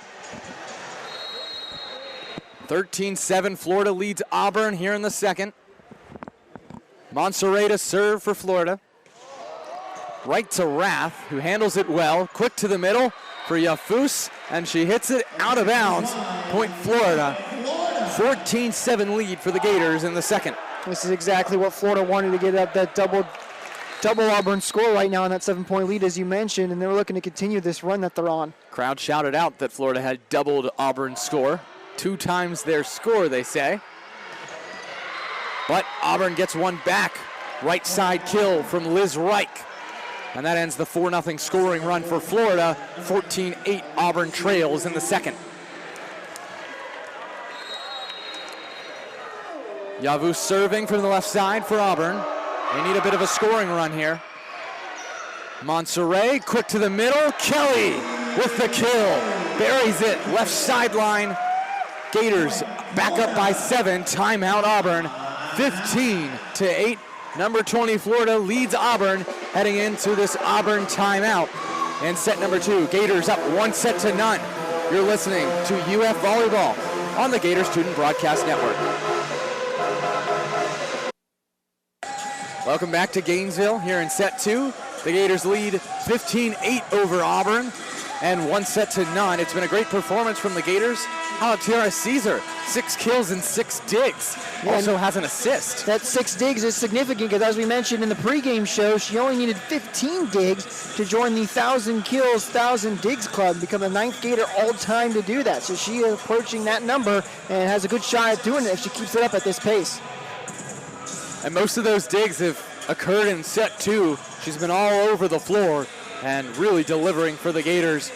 13-7 Florida leads Auburn here in the second. Monserrat to serve for Florida. Right to Rath, who handles it well. Quick to the middle for Yafus, and she hits it out of bounds. Point Florida. 14-7 lead for the Gators in the second. This is exactly what Florida wanted to get up, that double Auburn score right now in that 7-point lead, as you mentioned, and they're looking to continue this run that they're on. Crowd shouted out that Florida had doubled Auburn's score. 2 times their score, they say. But Auburn gets one back. Right side kill from Liz Reich. And that ends the 4-0 scoring run for Florida. 14-8 Auburn trails in the second. Yavuz serving from the left side for Auburn. They need a bit of a scoring run here. Monserrat, quick to the middle. Kelly with the kill. Buries it, left sideline. Gators back up by 7. Timeout Auburn. 15-8. Number 20 Florida leads Auburn heading into this Auburn timeout. And set number 2, Gators up 1-0. You're listening to UF Volleyball on the Gator Student Broadcast Network. Welcome back to Gainesville here in set 2. The Gators lead 15-8 over Auburn and 1-0. It's been a great performance from the Gators. How about Tiara Caesar? 6 kills and 6 digs. Also has an assist. That 6 digs is significant because, as we mentioned in the pregame show, she only needed 15 digs to join the 1,000 kills, 1,000 digs club, become the 9th Gator all-time to do that. So she is approaching that number and has a good shot at doing it if she keeps it up at this pace. And most of those digs have occurred in set 2. She's been all over the floor and really delivering for the Gators.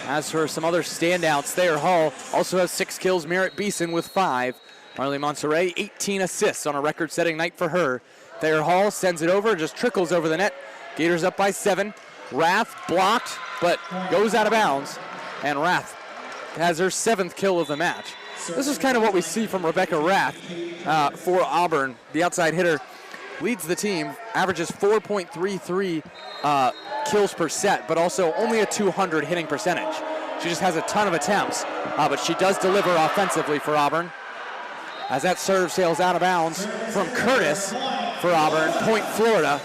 As for some other standouts, Thayer Hall also has 6 kills. Meredith Beason with 5. Marley Monserrat, 18 assists on a record-setting night for her. Thayer Hall sends it over, just trickles over the net. Gators up by 7. Rath blocked, but goes out of bounds. And Rath has her 7th kill of the match. This is kind of what we see from Rebecca Rath for Auburn. The outside hitter leads the team, averages 4.33 kills per set, but also only a 200 hitting percentage. She just has a ton of attempts, but she does deliver offensively for Auburn. as that serve sails out of bounds from Curtis for Auburn. Point Florida.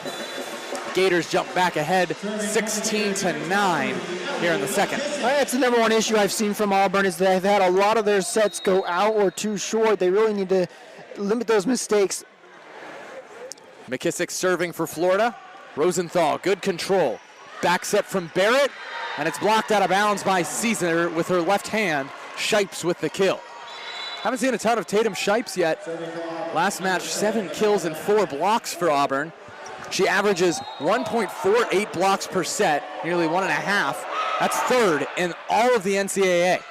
Gators jump back ahead 16-9 here in the second. That's the number one issue I've seen from Auburn is they've had a lot of their sets go out or too short. They really need to limit those mistakes. McKissick serving for Florida. Rosenthal, good control. Back set from Barrett, and it's blocked out of bounds by Caesar with her left hand. Shipes with the kill. Haven't seen a ton of Tatum Shipes yet. Last match, 7 kills and 4 blocks for Auburn. She averages 1.48 blocks per set, nearly 1.5. That's third in all of the NCAA.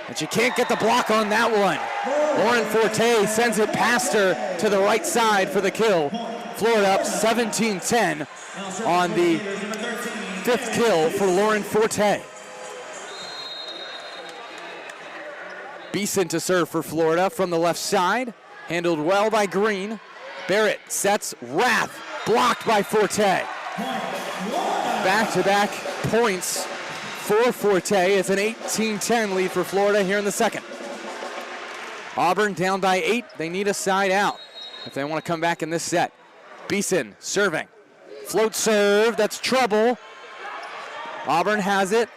And she can't get the block on that one. Lauren Forte sends it past her to the right side for the kill. Florida up 17-10 on the 5th kill for Lauren Forte. Beason to serve for Florida from the left side. Handled well by Green. Barrett sets Rath, blocked by Forte. Back-to-back points for Forte. It's an 18-10 lead for Florida here in the second. Auburn down by 8. They need a side out if they want to come back in this set. Beason serving. Float serve, that's trouble. Auburn has it.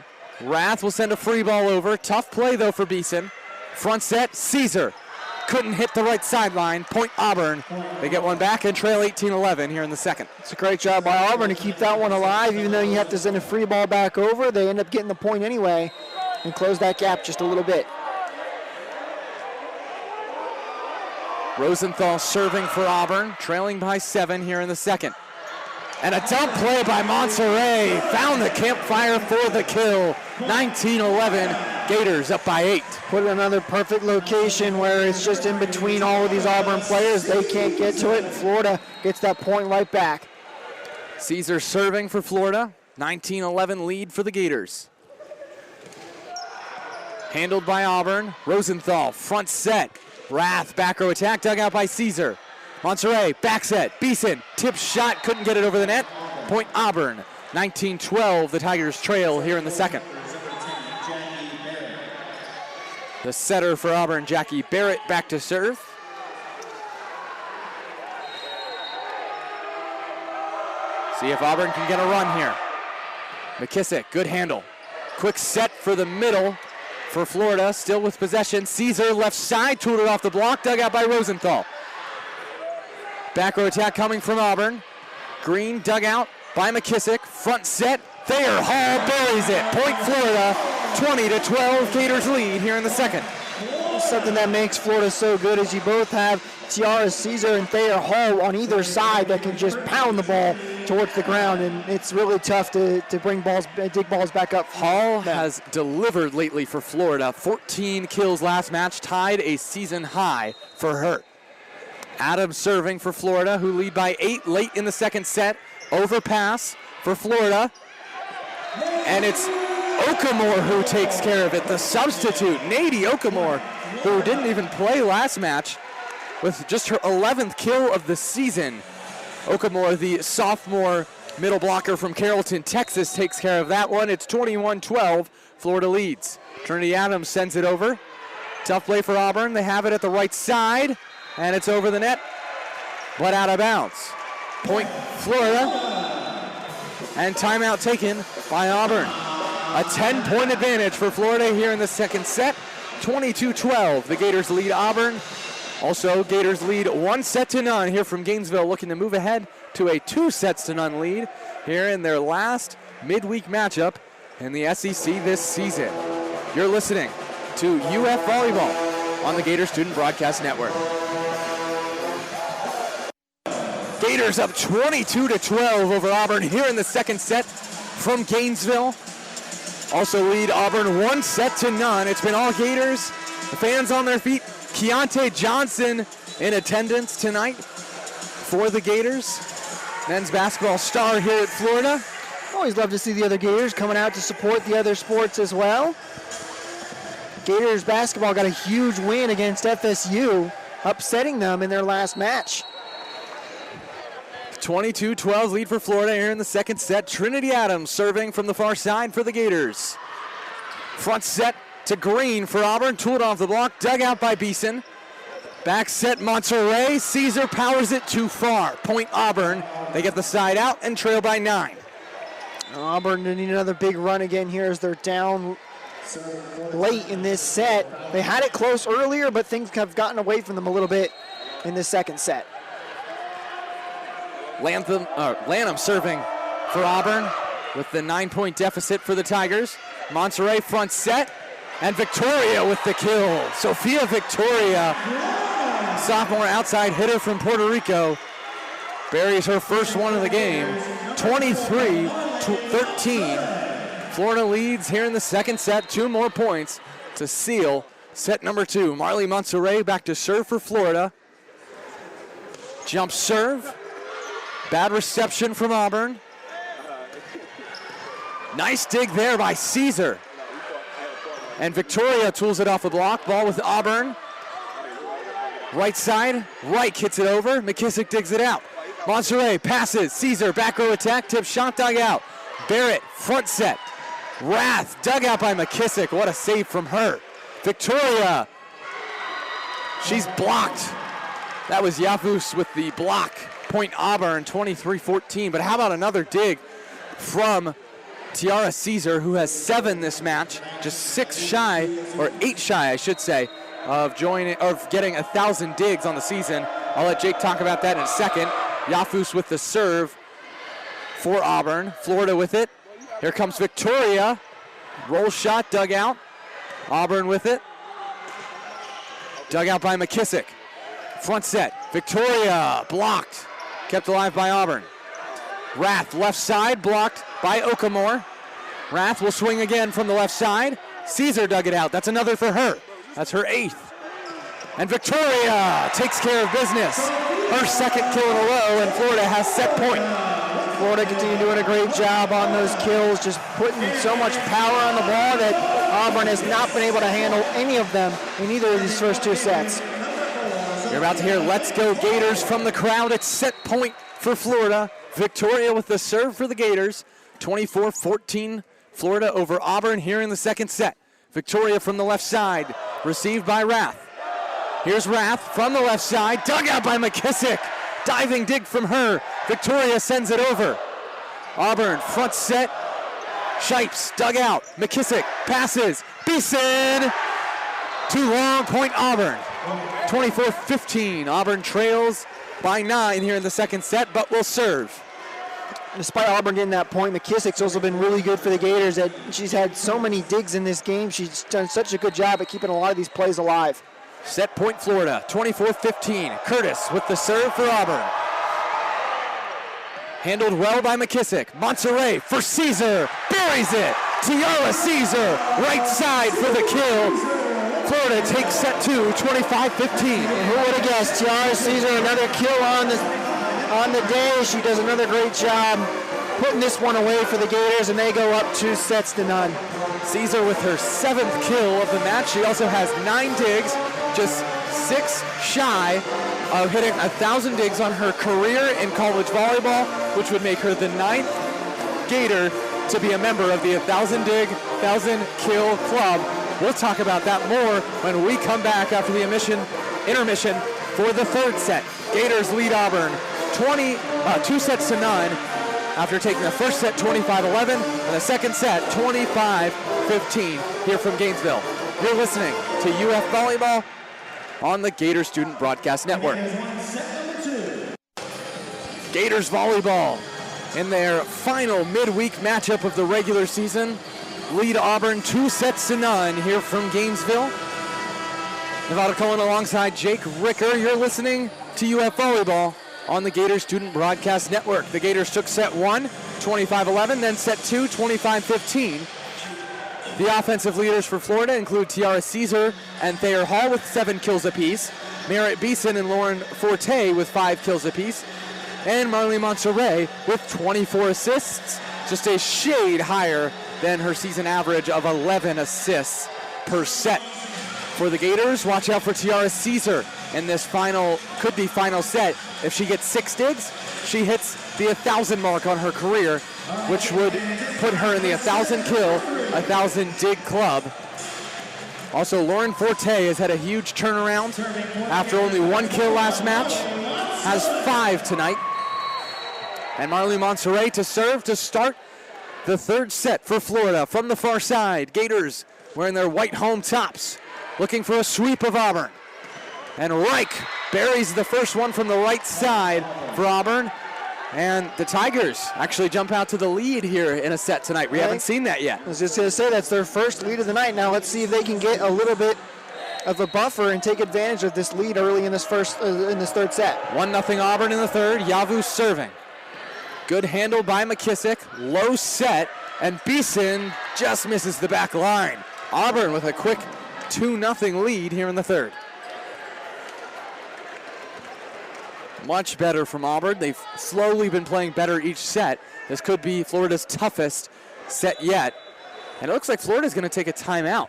Rath will send a free ball over. Tough play though for Beason. Front set, Caesar. Couldn't hit the right sideline. Point Auburn. They get one back and trail 18-11 here in the second. It's a great job by Auburn to keep that one alive. Even though you have to send a free ball back over, they end up getting the point anyway and close that gap just a little bit. Rosenthal serving for Auburn, trailing by 7 here in the second. And a dump play by Monterey. Found the campfire for the kill. 19-11. Gators up by 8. Put in another perfect location where it's just in between all of these Auburn players. They can't get to it, and Florida gets that point right back. Caesar serving for Florida. 19-11 lead for the Gators. Handled by Auburn. Rosenthal, front set. Rath, back row attack, dug out by Caesar. Monterey, back set. Beason, tip shot, couldn't get it over the net. Point Auburn. 19-12, the Tigers trail here in the second. The setter for Auburn, Jackie Barrett, back to serve. See if Auburn can get a run here. McKissick, good handle. Quick set for the middle for Florida, still with possession. Caesar, left side, tooted off the block, dug out by Rosenthal. Back row attack coming from Auburn. Green, dug out by McKissick. Front set, Thayer Hall buries it. Point Florida, 20-12, Gators lead here in the second. Something that makes Florida so good is you both have Tiara Caesar and Thayer Hall on either side that can just pound the ball towards the ground, and it's really tough to bring balls, dig balls back up. Hall has delivered lately for Florida. 14 kills last match, tied a season high for her. Adams serving for Florida, who lead by 8 late in the second set. Overpass for Florida, and it's Okamore who takes care of it. The substitute, Nady Okamore, who didn't even play last match, with just her 11th kill of the season. Okamore, the sophomore middle blocker from Carrollton, Texas, takes care of that one. It's 21-12, Florida leads. Trinity Adams sends it over. Tough play for Auburn. They have it at the right side, and it's over the net, but out of bounds. Point Florida, and timeout taken by Auburn. A 10-point advantage for Florida here in the second set. 22-12, the Gators lead Auburn. Also, Gators lead 1-0 here from Gainesville, looking to move ahead to a 2-0 lead here in their last midweek matchup in the SEC this season. You're listening to UF Volleyball on the Gator Student Broadcast Network. Gators up 22-12 over Auburn here in the second set from Gainesville. Also lead Auburn 1-0. It's been all Gators. The fans on their feet. Keontae Johnson in attendance tonight for the Gators. Men's basketball star here at Florida. Always love to see the other Gators coming out to support the other sports as well. Gators basketball got a huge win against FSU, upsetting them in their last match. 22-12 lead for Florida here in the second set. Trinity Adams serving from the far side for the Gators. Front set to Green for Auburn. Tooled off the block, dug out by Beason. Back set Monterey. Caesar powers it too far. Point Auburn. They get the side out and trail by 9. Auburn need another big run again here as they're down late in this set. They had it close earlier, but things have gotten away from them a little bit in this second set. Lanham serving for Auburn with the 9-point deficit for the Tigers. Monterey front set, and Victoria with the kill. Sofia Victoria, sophomore outside hitter from Puerto Rico, buries her first one of the game, 23-13. Florida leads here in the second set, 2 more points to seal set number 2. Marley Monterey back to serve for Florida. Jump serve, bad reception from Auburn. Nice dig there by Caesar. And Victoria tools it off the block. Ball with Auburn. Right side, Reich hits it over. McKissick digs it out. Monterey passes. Caesar, back row attack, tip shot, dug out. Barrett, front set. Rath, dug out by McKissick. What a save from her. Victoria, she's blocked. That was Yafus with the block. Point Auburn, 23-14. But how about another dig from Tiara Caesar, who has 7 this match, just 6 shy, or 8 shy, I should say, of getting 1,000 digs on the season. I'll let Jake talk about that in a second. Yafus with the serve for Auburn. Florida with it. Here comes Victoria. Roll shot, dug out. Auburn with it. Dug out by McKissick. Front set. Victoria blocked. Kept alive by Auburn. Rath left side, blocked by Okamore. Rath will swing again from the left side. Caesar dug it out. That's another for her. That's her 8th. And Victoria takes care of business. Her 2nd kill in a row, and Florida has set point. Florida continue doing a great job on those kills, just putting so much power on the ball that Auburn has not been able to handle any of them in either of these first 2 sets. You're about to hear Let's Go Gators from the crowd. It's set point for Florida. Victoria with the serve for the Gators. 24-14, Florida over Auburn here in the second set. Victoria from the left side, received by Rath. Here's Rath from the left side, dug out by McKissick. Diving dig from her. Victoria sends it over. Auburn front set. Shipes dug out. McKissick passes. Beason. Too long, point Auburn. 24-15. Auburn trails by 9 here in the second set, but will serve. Despite Auburn getting that point, McKissick's also been really good for the Gators. That she's had so many digs in this game. She's done such a good job at keeping a lot of these plays alive. Set point Florida, 24-15. Curtis with the serve for Auburn. Handled well by McKissick. Monterey for Caesar, buries it. Tiara Caesar, right side for the kill. Florida takes set 2, 25-15. And who would have guessed? Tiara Caesar, another kill on the day. She does another great job putting this one away for the Gators, and they go up 2-0. Caesar with her 7th kill of the match. She also has 9 digs, just 6 shy of hitting 1,000 digs on her career in college volleyball, which would make her the 9th Gator to be a member of the 1,000 dig, 1,000 kill club. We'll talk about that more when we come back after the intermission for the third set. Gators lead Auburn 2-0 after taking the first set 25-11 and the second set 25-15 here from Gainesville. You're listening to UF Volleyball on the Gator Student Broadcast Network. Gators Volleyball in their final midweek matchup of the regular season lead Auburn 2-0 here from Gainesville. Nevada Cohen alongside Jake Ricker. You're listening to UF Volleyball on the Gator Student Broadcast Network. The Gators took set 1, 25-11, then set 2, 25-15. The offensive leaders for Florida include Tiara Caesar and Thayer Hall with 7 kills apiece, Meredith Beason and Lauren Forte with 5 kills apiece, and Marley Monterey with 24 assists, just a shade higher than her season average of 11 assists per set. For the Gators, watch out for Tiara Caesar in this could be final set. If she gets 6 digs, she hits the 1,000 mark on her career, which would put her in the 1,000 kill, 1,000 dig club. Also, Lauren Forte has had a huge turnaround after only 1 kill last match. Has 5 tonight. And Marley Monserrat to serve to start the third set for Florida from the far side. Gators wearing their white home tops, looking for a sweep of Auburn. And Reich buries the first one from the right side for Auburn. And the Tigers actually jump out to the lead here in a set tonight. We haven't seen that yet. I was just going to say, that's their first lead of the night. Now let's see if they can get a little bit of a buffer and take advantage of this lead early in this third set. 1-0 Auburn in the third. Yavu serving. Good handle by McKissick. Low set, and Beason just misses the back line. Auburn with a quick 2-0 lead here in the third. Much better from Auburn. They've slowly been playing better each set. This could be Florida's toughest set yet. And it looks like Florida's going to take a timeout.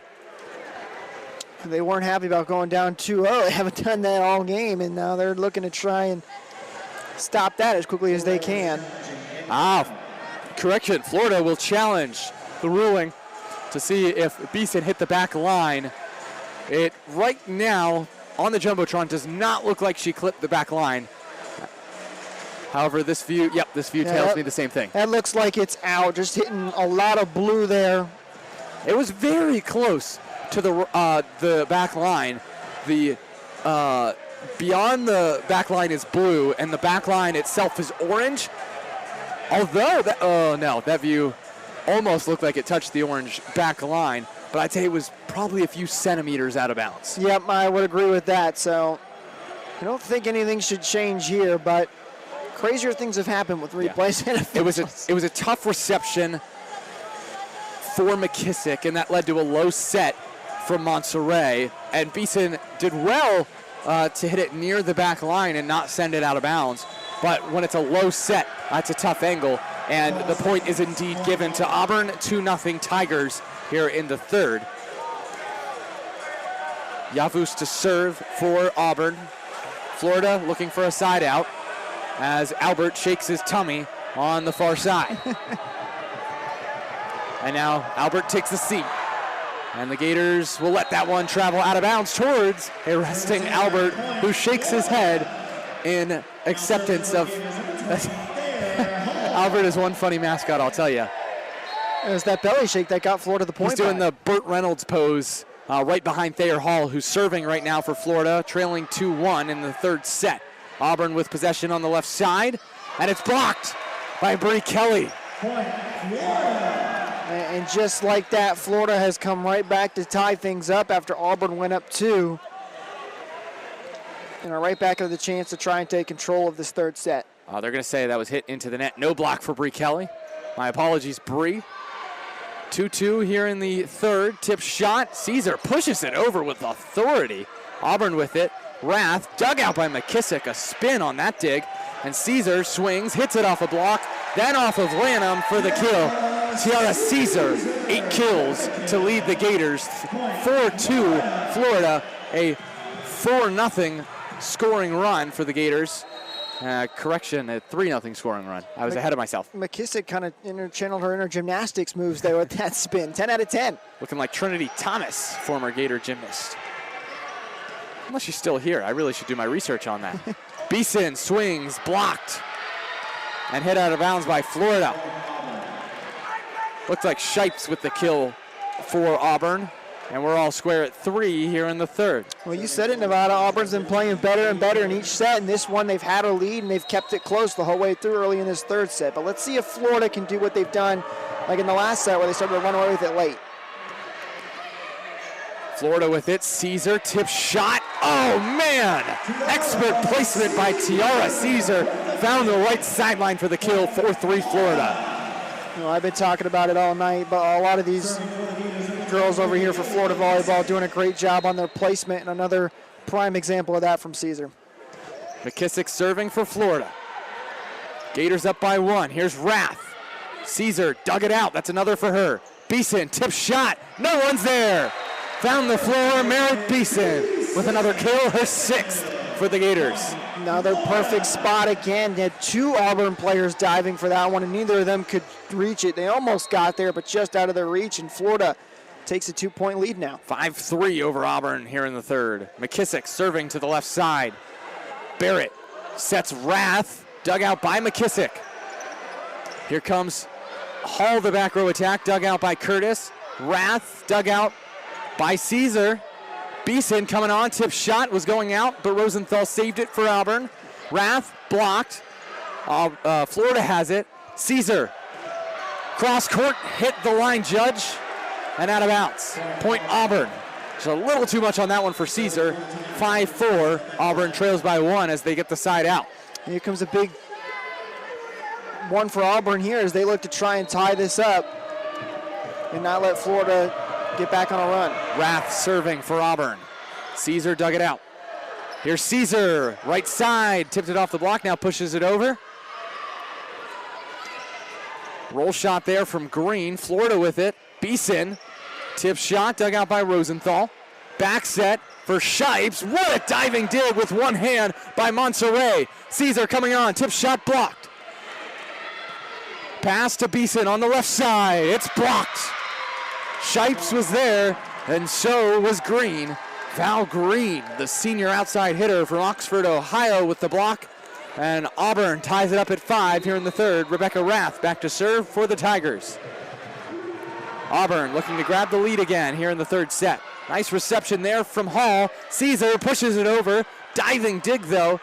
They weren't happy about going down 2-0. They haven't done that all game, and now they're looking to try and stop that as quickly as they can. Correction. Florida will challenge the ruling to see if Beason hit the back line. It right now on the Jumbotron does not look like she clipped the back line. However, this view tells me the same thing. That looks like it's out, just hitting a lot of blue there. It was very close to the back line. The beyond the back line is blue, and the back line itself is orange. Although that view almost looked like it touched the orange back line, but I'd say it was probably a few centimeters out of bounds. Yep, I would agree with that. So I don't think anything should change here, but crazier things have happened with replays. Yeah. It was a tough reception for McKissick, and that led to a low set from Monserrat. And Beason did well to hit it near the back line and not send it out of bounds. But when it's a low set, that's a tough angle. And the point is indeed given to Auburn, 2-0 Tigers here in the third. Yavuz to serve for Auburn. Florida looking for a side out as Albert shakes his tummy on the far side. And now Albert takes the seat. And the Gators will let that one travel out of bounds towards a resting Albert, who shakes his head in acceptance of... Albert is one funny mascot, I'll tell you. It was that belly shake that got Florida the point. He's doing the Burt Reynolds pose right behind Thayer Hall, who's serving right now for Florida, trailing 2-1 in the third set. Auburn with possession on the left side, and it's blocked by Bree Kelly. And just like that, Florida has come right back to tie things up after Auburn went up 2. And are right back into the chance to try and take control of this third set. They're going to say that was hit into the net. No block for Bree Kelly. My apologies, Bree. 2-2 here in the third. Tip shot. Caesar pushes it over with authority. Auburn with it. Rath dug out by McKissick. A spin on that dig. And Caesar swings, hits it off a block, then off of Lanham for the kill. Tiara Caesar, 8 kills to lead the Gators. 4-2 Florida. A 4-0 scoring run for the Gators. Correction, a 3-0 scoring run. I was ahead of myself. McKissick kind of channeled her inner gymnastics moves there with that spin. 10 out of 10. Looking like Trinity Thomas, former Gator gymnast. Unless she's still here. I really should do my research on that. Beason swings, blocked, and hit out of bounds by Florida. Looks like Shipes with the kill for Auburn. And we're all square at 3 here in the third. Well, you said it, Nevada. Auburn's been playing better and better in each set. In this one, they've had a lead, and they've kept it close the whole way through early in this third set. But let's see if Florida can do what they've done, like in the last set where they started to run away with it late. Florida with it. Caesar, tip shot. Oh, man! Expert placement by Tiara Caesar. Found the right sideline for the kill. 4-3 Florida. You know, I've been talking about it all night, but a lot of these girls over here for Florida Volleyball doing a great job on their placement, and another prime example of that from Caesar. McKissick serving for Florida. Gators up by 1. Here's Rath. Caesar dug it out. That's another for her. Beason, tip shot. No one's there. Found the floor. Meredith Beason with another kill, her 6th for the Gators. Another perfect spot again. They had 2 Auburn players diving for that one, and neither of them could reach it. They almost got there, but just out of their reach, and Florida takes a 2-point lead now. 5-3 over Auburn here in the third. McKissick serving to the left side. Barrett sets Rath, dug out by McKissick. Here comes Hall, the back row attack, dug out by Curtis. Rath, dug out by Caesar. Beason coming on, tip shot was going out, but Rosenthal saved it for Auburn. Rath blocked. Florida has it. Caesar, cross court, hit the line judge, and out of bounds. Point Auburn. Just a little too much on that one for Caesar. 5-4, Auburn trails by 1 as they get the side out. Here comes a big one for Auburn here as they look to try and tie this up and not let Florida get back on a run. Rath serving for Auburn. Caesar dug it out. Here's Caesar, right side, tipped it off the block, now pushes it over. Roll shot there from Green, Florida with it. Beason, tip shot, dug out by Rosenthal. Back set for Shipes. What a diving dig with one hand by Monterey. Caesar coming on, tip shot blocked. Pass to Beason on the left side, it's blocked. Shipes was there, and so was Green. Val Green, the senior outside hitter from Oxford, Ohio, with the block. And Auburn ties it up at 5 here in the third. Rebecca Rath back to serve for the Tigers. Auburn looking to grab the lead again here in the third set. Nice reception there from Hall. Caesar pushes it over. Diving dig, though,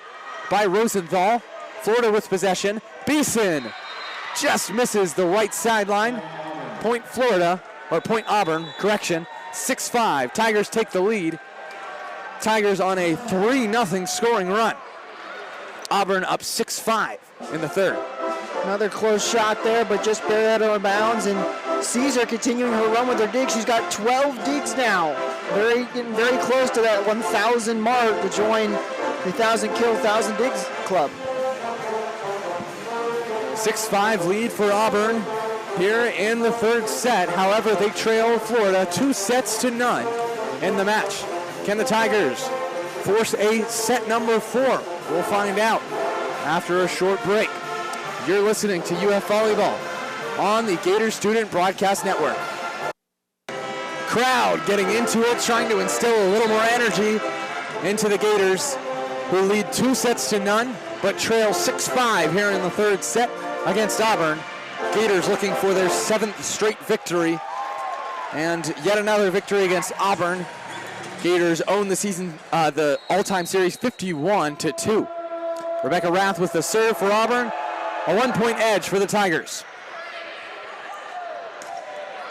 by Rosenthal. Florida with possession. Beason just misses the right sideline. Point Florida, or point Auburn, correction. 6-5. Tigers take the lead. Tigers on a 3-0 scoring run. Auburn up 6-5 in the third. Another close shot there, but just barely out of bounds. And Caesar continuing her run with her digs. She's got 12 digs now. Getting very close to that 1,000 mark to join the 1,000 kill, 1,000 digs club. 6-5 lead for Auburn here in the third set. However, they trail Florida 2-0 in the match. Can the Tigers force a set number 4? We'll find out after a short break. You're listening to UF Volleyball on the Gators Student Broadcast Network. Crowd getting into it, trying to instill a little more energy into the Gators, who lead 2-0, but trail 6-5 here in the third set against Auburn. Gators looking for their 7th straight victory, and yet another victory against Auburn. Gators own the season, the all-time series 51-2. Rebecca Rath with the serve for Auburn. A 1-point edge for the Tigers.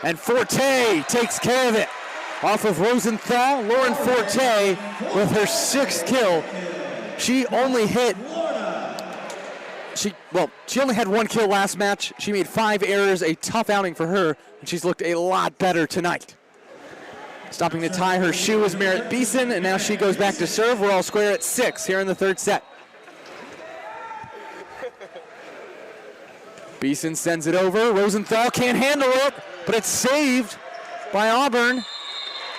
And Forte takes care of it. Off of Rosenthal, Lauren Forte with her 6th kill. She only had 1 kill last match. She made 5 errors, a tough outing for her, and she's looked a lot better tonight. Stopping to tie her shoe is Meredith Beason, and now she goes back to serve. We're all square at 6 here in the third set. Beason sends it over. Rosenthal can't handle it, but it's saved by Auburn.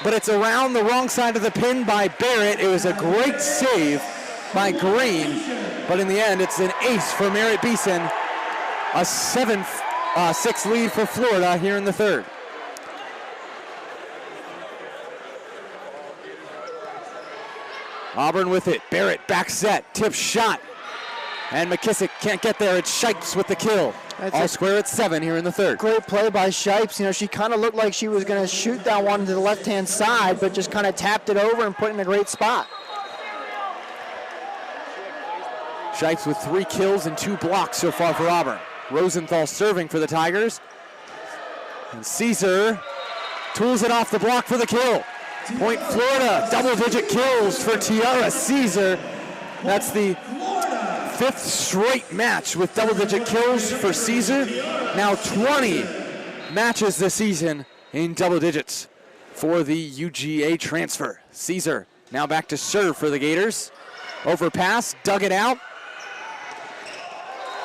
But it's around the wrong side of the pin by Barrett. It was a great save by Green, but in the end, it's an ace for Meredith Beason. A 7-6 lead for Florida here in the third. Auburn with it. Barrett back set. Tip shot. And McKissick can't get there. It's Shipes with the kill. All square at 7 here in the third. Great play by Shipes. You know, she kind of looked like she was going to shoot that one to the left-hand side, but just kind of tapped it over and put it in a great spot. Shipes with 3 kills and 2 blocks so far for Auburn. Rosenthal serving for the Tigers. And Caesar tools it off the block for the kill. Point Florida, double-digit kills for Tiara Caesar. That's the 5th straight match with double-digit kills for Caesar. Now 20 matches this season in double digits for the UGA transfer. Caesar now back to serve for the Gators. Overpass, dug it out.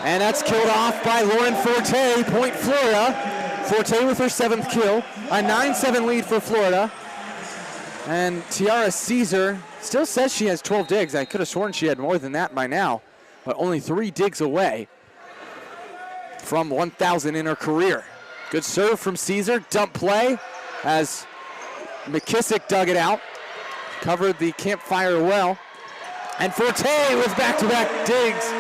And that's killed off by Lauren Forte. Point Florida. Forte with her 7th kill. A 9-7 lead for Florida. And Tiara Caesar still says she has 12 digs. I could have sworn she had more than that by now, but only 3 digs away from 1,000 in her career. Good serve from Caesar. Dump play as McKissick dug it out, covered the campfire well. And Forte with back-to-back digs,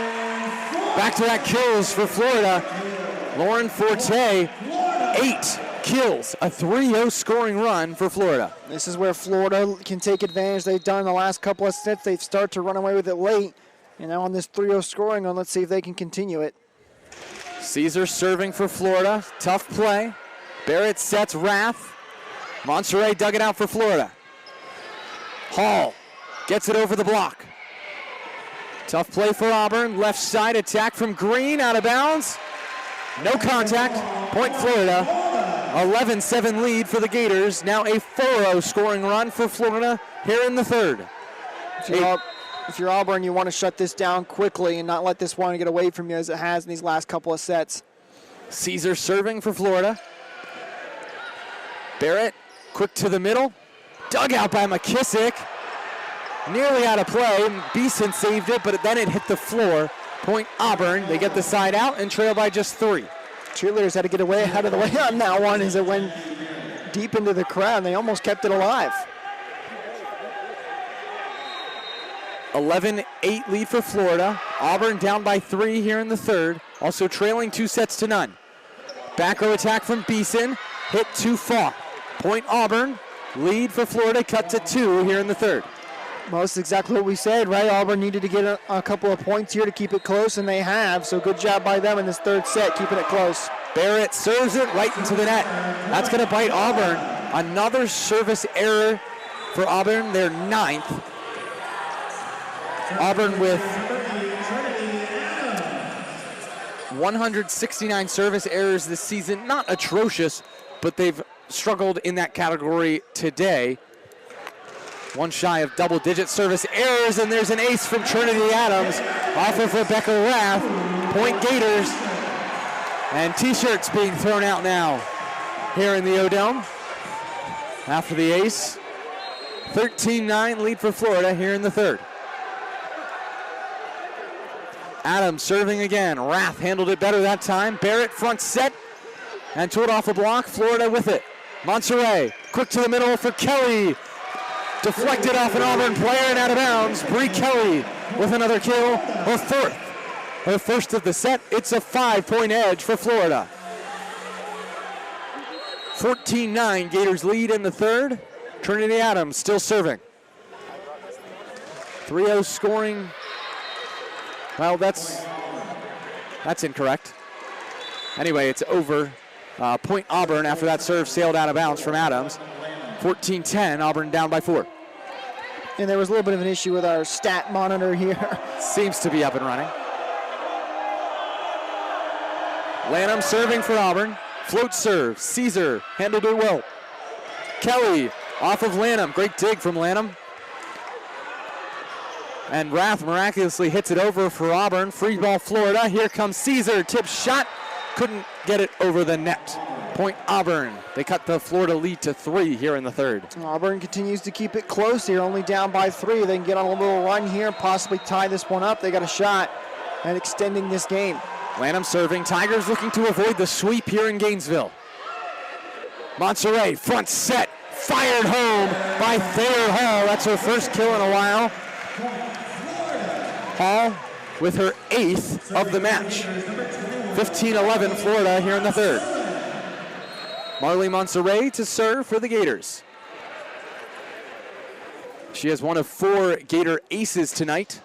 back-to-back kills for Florida. Lauren Forte, 8 kills, a 3-0 scoring run for Florida. This is where Florida can take advantage. They've done the last couple of sets. They've started to run away with it late. And now on this 3-0 scoring run, let's see if they can continue it. Caesar serving for Florida. Tough play. Barrett sets Rath. Monterey dug it out for Florida. Hall gets it over the block. Tough play for Auburn. Left side attack from Green, out of bounds. No contact. Point Florida. 11-7 lead for the Gators. Now a 4-0 scoring run for Florida here in the third. If you're Auburn, you want to shut this down quickly and not let this one get away from you as it has in these last couple of sets. Caesar serving for Florida. Barrett, quick to the middle. Dug out by McKissick. Nearly out of play. Beason saved it, but then it hit the floor. Point Auburn. They get the side out and trail by just 3. Cheerleaders had to get away out of the way on that one as it went deep into the crowd, and they almost kept it alive. 11-8 lead for Florida. Auburn down by 3 here in the third. Also trailing 2-0. Back row attack from Beason. Hit too far. Point Auburn. Lead for Florida cut to 2 here in the third. Well, that's exactly what we said, right? Auburn needed to get a couple of points here to keep it close, and they have. So good job by them in this third set, keeping it close. Barrett serves it right into the net. That's going to bite Auburn. Another service error for Auburn, their 9th. Auburn with 169 service errors this season. Not atrocious, but they've struggled in that category today. One shy of double-digit service errors, and there's an ace from Trinity Adams off of Rebecca Rath. Point Gators. And T-shirts being thrown out now here in the O-Dome after the ace. 13-9 lead for Florida here in the third. Adams serving again. Rath handled it better that time. Barrett front set and to it off a block. Florida with it. Monterey quick to the middle for Kelly. Deflected off an Auburn player and out of bounds. Bree Kelly with another kill. Her fourth. Her first of the set. It's a 5-point edge for Florida. 14-9 Gators lead in the third. Trinity Adams still serving. 3-0 scoring. Well, that's incorrect. Anyway, it's over. Point Auburn after that serve sailed out of bounds from Adams. 14-10, Auburn down by 4. And there was a little bit of an issue with our stat monitor here. Seems to be up and running. Lanham serving for Auburn. Float serve. Caesar handled it well. Kelly off of Lanham. Great dig from Lanham. And Rath miraculously hits it over for Auburn. Free ball Florida. Here comes Caesar. Tip shot. Couldn't get it over the net. Point Auburn. They cut the Florida lead to 3 here in the third. Auburn continues to keep it close here, only down by 3. They can get on a little run here, possibly tie this one up. They got a shot at extending this game. Lanham serving. Tigers looking to avoid the sweep here in Gainesville. Monterey front set. Fired home by Thayer Hall. That's her first kill in a while. Hall with her 8th of the match. 15-11 Florida here in the third. Marley Monserrat to serve for the Gators. She has one of 4 Gator aces tonight.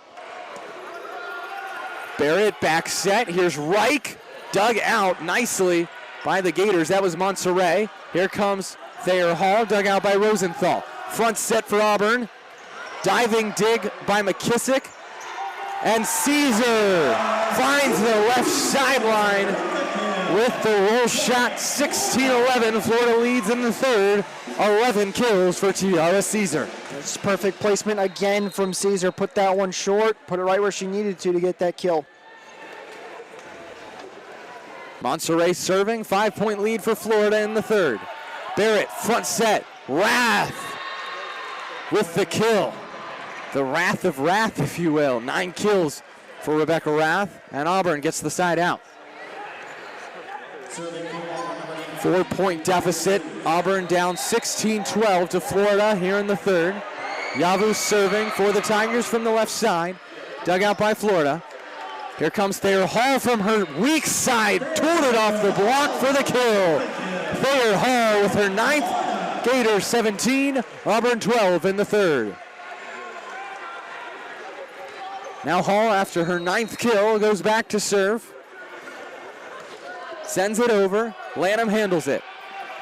Barrett back set. Here's Reich. Dug out nicely by the Gators. That was Monserrat. Here comes Thayer Hall. Dug out by Rosenthal. Front set for Auburn. Diving dig by McKissick. And Caesar finds the left sideline with the roll shot. 16-11. Florida leads in the third. 11 kills for Tiara Caesar. It's perfect placement again from Caesar. Put that one short. Put it right where she needed to get that kill. Monserrat serving. 5-point lead for Florida in the third. Barrett front set. Rath with the kill. The wrath of Rath, if you will. 9 kills for Rebecca Rath, and Auburn gets the side out. 4-point deficit. Auburn down 16-12 to Florida here in the third. Yavu serving for the Tigers from the left side. Dug out by Florida. Here comes Thayer Hall from her weak side. Tooted off the block for the kill. Thayer Hall with her 9th. Gators 17, Auburn 12 in the third. Now Hall, after her 9th kill, goes back to serve. Sends it over. Lanham handles it.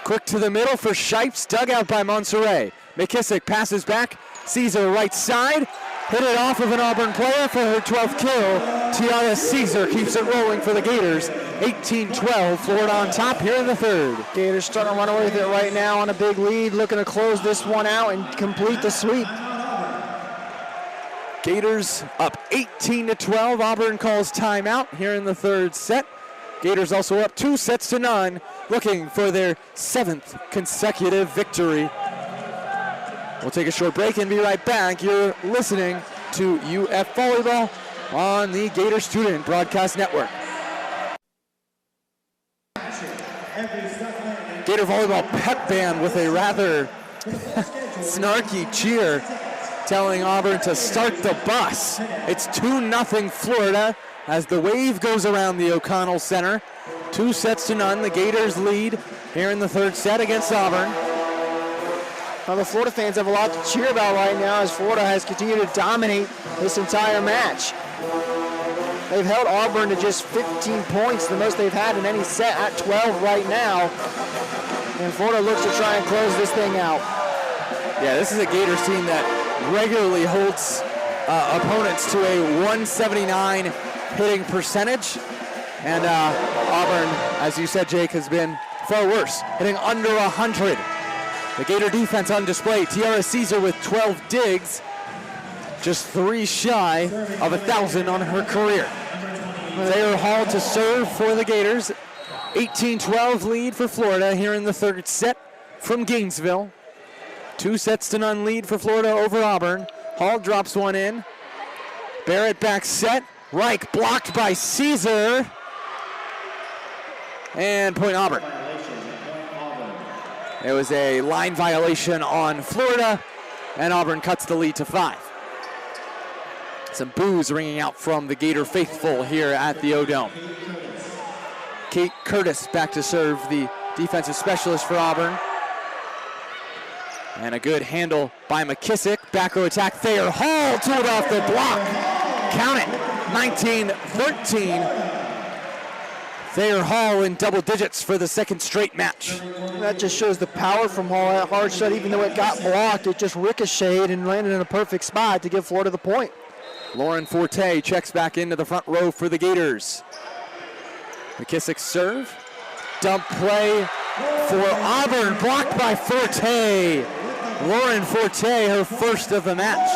Quick to the middle for Shipes. Dug out by Monserrat. McKissick passes back. Caesar right side. Hit it off of an Auburn player for her 12th kill. Tiara Caesar keeps it rolling for the Gators. 18-12, Florida on top here in the third. Gators starting to run away with it right now on a big lead, looking to close this one out and complete the sweep. Gators up 18-12. Auburn calls timeout here in the third set. Gators also up 2-0, looking for their 7th consecutive victory. We'll take a short break and be right back. You're listening to UF Volleyball on the Gator Student Broadcast Network. Gator Volleyball pep band with a rather snarky cheer telling Auburn to start the bus. It's 2-0 Florida as the wave goes around the O'Connell Center. 2-0. The Gators lead here in the third set against Auburn. Now the Florida fans have a lot to cheer about right now as Florida has continued to dominate this entire match. They've held Auburn to just 15 points, the most they've had in any set, at 12 right now. And Florida looks to try and close this thing out. Yeah, this is a Gators team that regularly holds opponents to a 179 hitting percentage. And Auburn, as you said, Jake, has been far worse, hitting under 100. The Gator defense on display. Tiara Caesar with 12 digs, just 3 shy of 1,000 on her career. Thayer Hall to serve for the Gators. 18-12 lead for Florida here in the third set from Gainesville. 2-0 lead for Florida over Auburn. Hall drops one in. Barrett back set. Reich blocked by Caesar. And point Auburn. It was a line violation on Florida, and Auburn cuts the lead to 5. Some boos ringing out from the Gator faithful here at the O-Dome. Kate Curtis back to serve, the defensive specialist for Auburn. And a good handle by McKissick. Back row attack, Thayer Hall tooled off the block. Count it, 19-13. Thayer Hall in double digits for the second straight match. That just shows the power from Hall. That hard shot, even though it got blocked, it just ricocheted and landed in a perfect spot to give Florida the point. Lauren Forte checks back into the front row for the Gators. McKissick serve. Dump play for Auburn, blocked by Forte. Lauren Forte, her first of the match.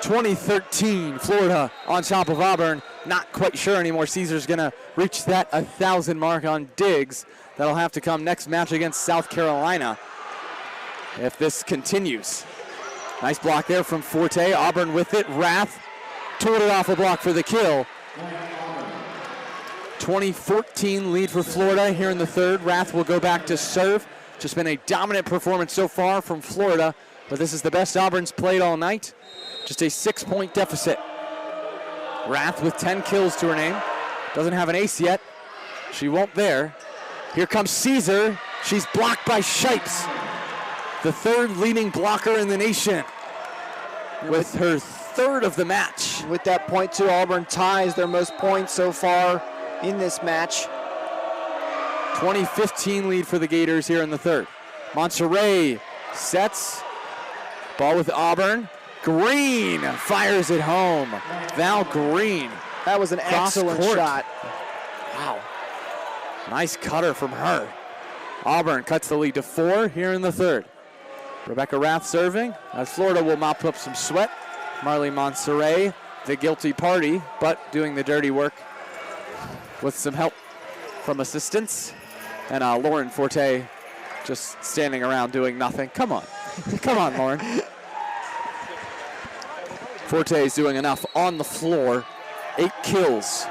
2013, Florida on top of Auburn. Not quite sure anymore. Caesar's going to reach that 1,000 mark on digs. That'll have to come next match against South Carolina if this continues. Nice block there from Forte. Auburn with it. Rath tooled it off a block for the kill. 2014 lead for Florida here in the third. Rath will go back to serve. Just been a dominant performance so far from Florida, but this is the best Auburn's played all night. Just a 6-point deficit. Rath with 10 kills to her name. Doesn't have an ace yet. She won't there. Here comes Caesar. She's blocked by Shipes, the third leading blocker in the nation, with her third of the match. With that point too, Auburn ties their most points so far in this match. 2015 lead for the Gators here in the third. Monserrat sets. Ball with Auburn. Green fires it home. Val Green. That was an excellent shot. Wow. Nice cutter from her. Auburn cuts the lead to 4 here in the third. Rebecca Rath serving, as Florida will mop up some sweat. Marley Monserrat, the guilty party, but doing the dirty work with some help from assistants. And Lauren Forte just standing around doing nothing. Come on. Come on, Lauren. Forte is doing enough on the floor. 8 kills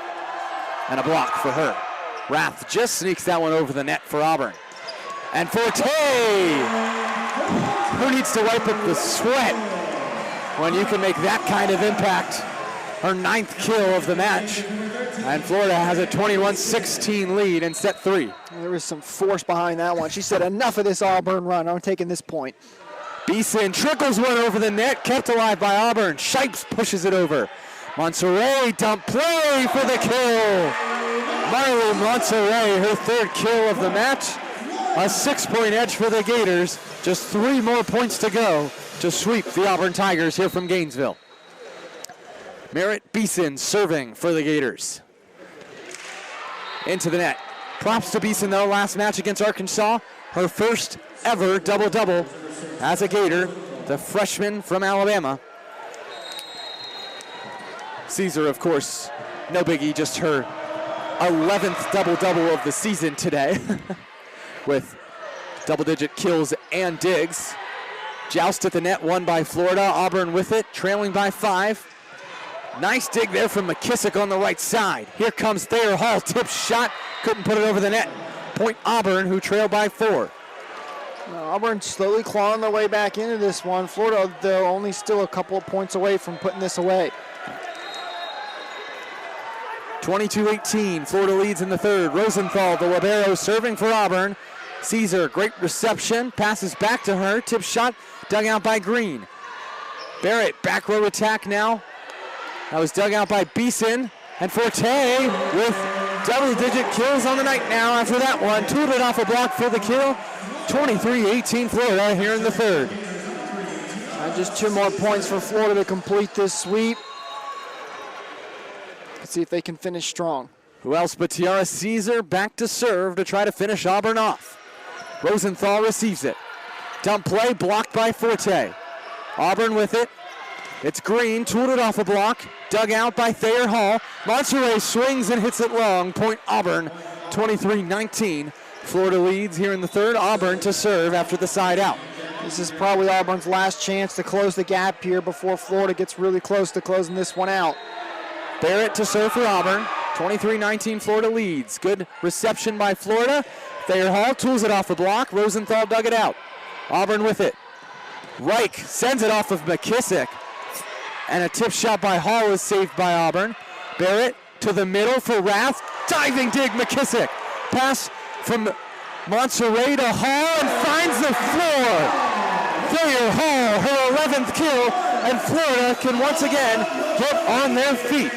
and a block for her. Rath just sneaks that one over the net for Auburn. And Forte, who needs to wipe up the sweat when you can make that kind of impact? Her 9th kill of the match. And Florida has a 21-16 lead in set 3. There was some force behind that one. She said, enough of this Auburn run. I'm taking this point. Beason trickles one over the net, kept alive by Auburn. Shipes pushes it over. Monserrat dump play for the kill. Marley Monserrat, her 3rd kill of the match. A 6-point edge for the Gators. Just 3 more points to go to sweep the Auburn Tigers here from Gainesville. Meredith Beason serving for the Gators. Into the net. Props to Beason though, last match against Arkansas. Her first ever double-double as a Gator, the freshman from Alabama. Caesar, of course, no biggie, just her 11th double-double of the season today with double-digit kills and digs. Joust at the net, won by Florida. Auburn with it, trailing by 5. Nice dig there from McKissick on the right side. Here comes Thayer Hall, tip shot, couldn't put it over the net. Point Auburn, who trailed by 4. Auburn slowly clawing their way back into this one. Florida, though, only still a couple of points away from putting this away. 22-18, Florida leads in the 3rd. Rosenthal, the libero, serving for Auburn. Caesar, great reception, passes back to her, tip shot, dug out by Green. Barrett, back row attack now. That was dug out by Beason, and Forte with double-digit kills on the night now after that one. Tooted off a block for the kill. 23-18 Florida here in the 3rd. Just 2 more points for Florida to complete this sweep. Let's see if they can finish strong. Who else but Tiara Caesar back to serve to try to finish Auburn off. Rosenthal receives it. Dump play blocked by Forte. Auburn with it. It's Green, tooled it off a block, dug out by Thayer Hall. Monserrat swings and hits it long. Point Auburn, 23-19. Florida leads here in the 3rd. Auburn to serve after the side out. This is probably Auburn's last chance to close the gap here before Florida gets really close to closing this one out. Barrett to serve for Auburn. 23-19 Florida leads. Good reception by Florida. Thayer Hall tools it off the block. Rosenthal dug it out. Auburn with it. Reich sends it off of McKissick. And a tip shot by Hall is saved by Auburn. Barrett to the middle for Rath. Diving dig McKissick. Pass from Monserrat to Hall and finds the floor. Thayer Hall, her 11th kill, and Florida can once again get on their feet.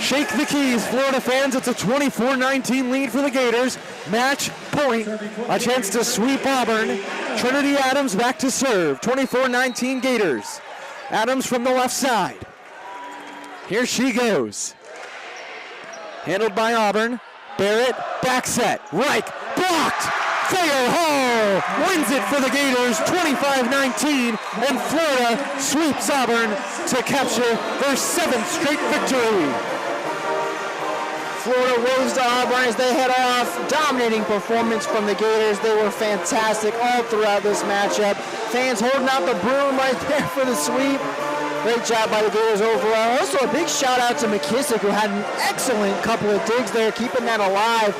Shake the keys, Florida fans. It's a 24-19 lead for the Gators. Match point. A chance to sweep Auburn. Trinity Adams back to serve. 24-19 Gators. Adams from the left side. Here she goes. Handled by Auburn. Barrett, back set. Reich, blocked. Thayer Hall wins it for the Gators, 25-19, and Florida sweeps Auburn to capture their 7th straight victory. Florida rose to Auburn as they head off. Dominating performance from the Gators. They were fantastic all throughout this matchup. Fans holding out the broom right there for the sweep. Great job by the Gators overall. Also a big shout out to McKissick, who had an excellent couple of digs there, keeping that alive.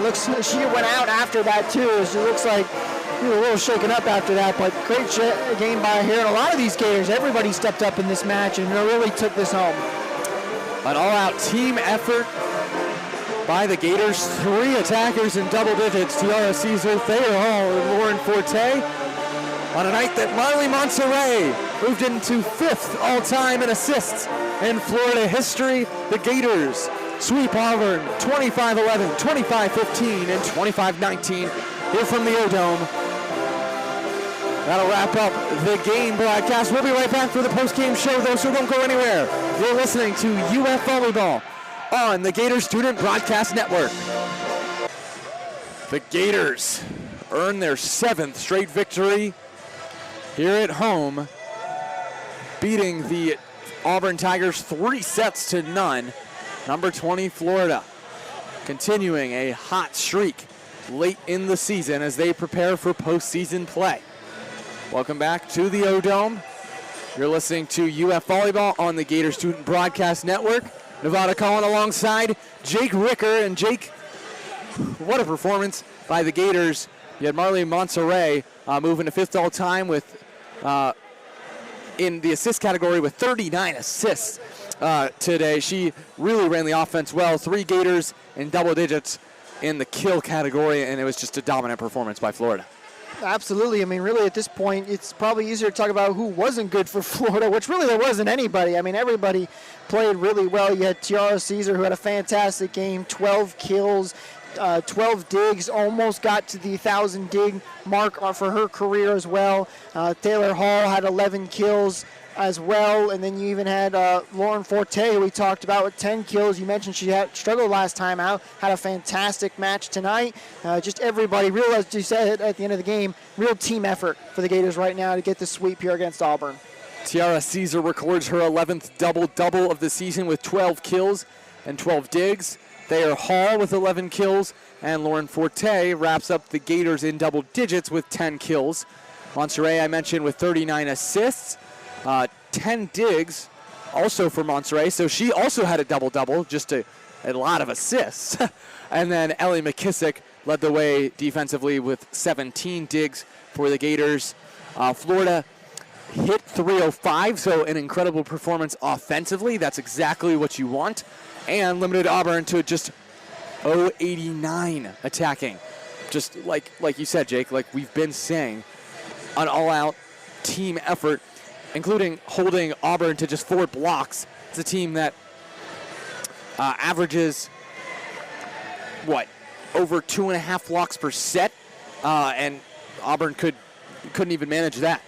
Looks she went out after that too. She looks like she was a little shaken up after that, but great game by her. And a lot of these Gators, everybody stepped up in this match and really took this home. An all-out team effort by the Gators. 3 attackers in double digits. Tiara Caesar, Thayer Hall, and Lauren Forte. On a night that Marley Monserrat moved into 5th all-time in assists in Florida history, the Gators sweep Auburn 25-11, 25-15, and 25-19 here from the O-Dome. That'll wrap up the game broadcast. We'll be right back for the post-game show, though, so don't go anywhere. You're listening to UF Volleyball on the Gators Student Broadcast Network. The Gators earn their 7th straight victory here at home, beating the Auburn Tigers 3-0. Number 20, Florida, continuing a hot streak late in the season as they prepare for postseason play. Welcome back to the O-Dome. You're listening to UF Volleyball on the Gator Student Broadcast Network. Nevada Collin alongside Jake Ricker. And Jake, what a performance by the Gators. You had Marley Monserrat moving to 5th all-time with in the assist category with 39 assists today. She really ran the offense well. 3 Gators in double digits in the kill category, and it was just a dominant performance by Florida. Absolutely. I mean, really, at this point, it's probably easier to talk about who wasn't good for Florida, which really there wasn't anybody. I mean, everybody played really well. You had Tiara Caesar, who had a fantastic game, 12 kills, 12 digs, almost got to the 1,000 dig mark for her career as well. Taylor Hall had 11 kills as well, and then you even had Lauren Forte, who we talked about, with 10 kills. You mentioned she had struggled last time out, had a fantastic match tonight. Just everybody, real, as you said at the end of the game, real team effort for the Gators right now to get the sweep here against Auburn. Tiara Caesar records her 11th double-double of the season with 12 kills and 12 digs. Thayer Hall with 11 kills, and Lauren Forte wraps up the Gators in double digits with 10 kills. Monserrat, I mentioned, with 39 assists. 10 digs also for Monserrat, so she also had a double-double, just a lot of assists. And then Ellie McKissick led the way defensively with 17 digs for the Gators. Florida hit 305, so an incredible performance offensively. That's exactly what you want. And limited Auburn to just 089 attacking. Just like you said, Jake, like we've been saying, an all-out team effort, including holding Auburn to just 4 blocks. It's a team that averages, over 2.5 blocks per set, and Auburn couldn't even manage that.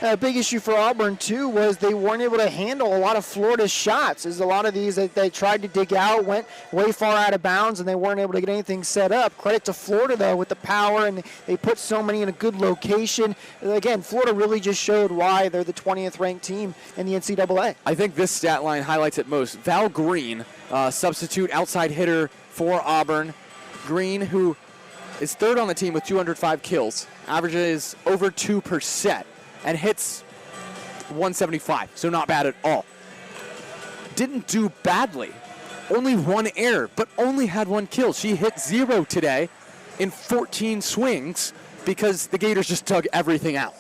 A big issue for Auburn, too, was they weren't able to handle a lot of Florida's shots. There's a lot of these that they tried to dig out, went way far out of bounds, and they weren't able to get anything set up. Credit to Florida, though, with the power, and they put so many in a good location. Again, Florida really just showed why they're the 20th ranked team in the NCAA. I think this stat line highlights it most. Val Green, substitute outside hitter for Auburn. Green, who is 3rd on the team with 205 kills, averages over 2%. And hits 175, so not bad at all. Didn't do badly. Only 1 error, but only had 1 kill. She hit 0 today in 14 swings because the Gators just dug everything out.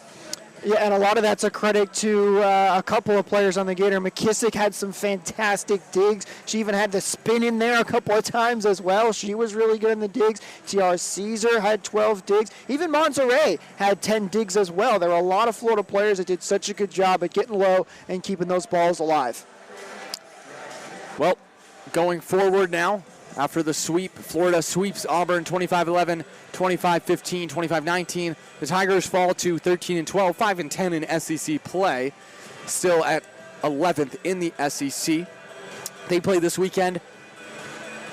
Yeah, and a lot of that's a credit to a couple of players on the Gator. McKissick had some fantastic digs. She even had the spin in there a couple of times as well. She was really good in the digs. Tiara Caesar had 12 digs. Even Monserrat had 10 digs as well. There were a lot of Florida players that did such a good job at getting low and keeping those balls alive. Well, going forward now, after the sweep, Florida sweeps Auburn 25-11, 25-15, 25-19. The Tigers fall to 13-12, 5-10 in SEC play, still at 11th in the SEC. They play this weekend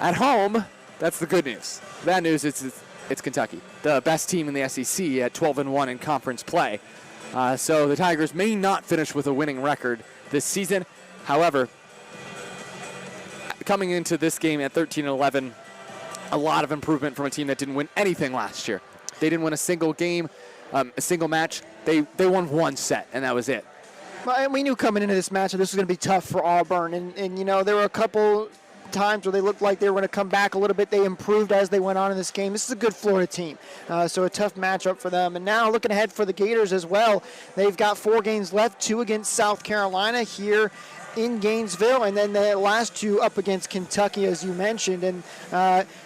at home. That's the good news. The bad news is it's Kentucky, the best team in the SEC at 12-1 in conference play. So the Tigers may not finish with a winning record this season. However, coming into this game at 13-11, a lot of improvement from a team that didn't win anything last year. They didn't win a single game, a single match. They won 1 set, and that was it. Well, we knew coming into this match that this was going to be tough for Auburn. And you know, there were a couple times where they looked like they were going to come back a little bit. They improved as they went on in this game. This is a good Florida team, so a tough matchup for them. And now looking ahead for the Gators as well, they've got 4 games left, 2 against South Carolina here in Gainesville, and then the last 2 up against Kentucky, as you mentioned. And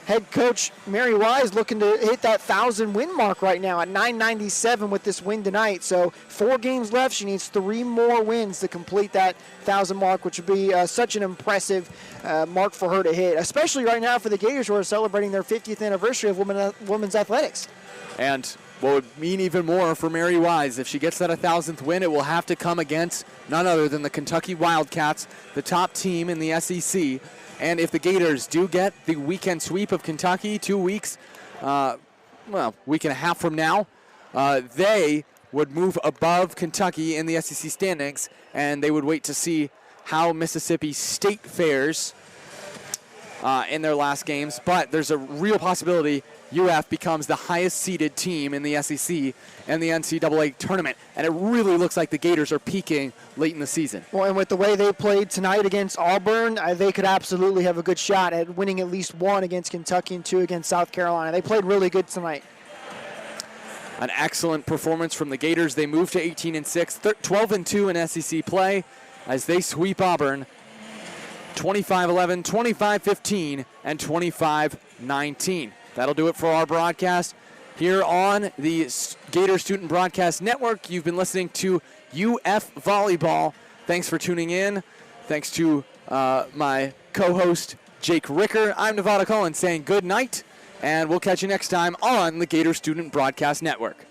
head coach Mary Wise looking to hit that 1,000 win mark right now at 997 with this win tonight. So 4 games left. She needs 3 more wins to complete that 1,000 mark, which would be such an impressive mark for her to hit, especially right now for the Gators, who are celebrating their 50th anniversary of women's athletics. And what would mean even more for Mary Wise, if she gets that 1,000th win, it will have to come against none other than the Kentucky Wildcats, the top team in the SEC. And if the Gators do get the weekend sweep of Kentucky 2 weeks, week and a half from now, they would move above Kentucky in the SEC standings, and they would wait to see how Mississippi State fares in their last games. But there's a real possibility UF becomes the highest seeded team in the SEC and the NCAA tournament. And it really looks like the Gators are peaking late in the season. Well, and with the way they played tonight against Auburn, they could absolutely have a good shot at winning at least one against Kentucky and two against South Carolina. They played really good tonight. An excellent performance from the Gators. They move to 18-6, 12-2 in SEC play as they sweep Auburn 25-11, 25-15, and 25-19. That'll do it for our broadcast here on the Gator Student Broadcast Network. You've been listening to UF Volleyball. Thanks for tuning in. Thanks to my co-host, Jake Ricker. I'm Nevada Cullen saying good night, and we'll catch you next time on the Gator Student Broadcast Network.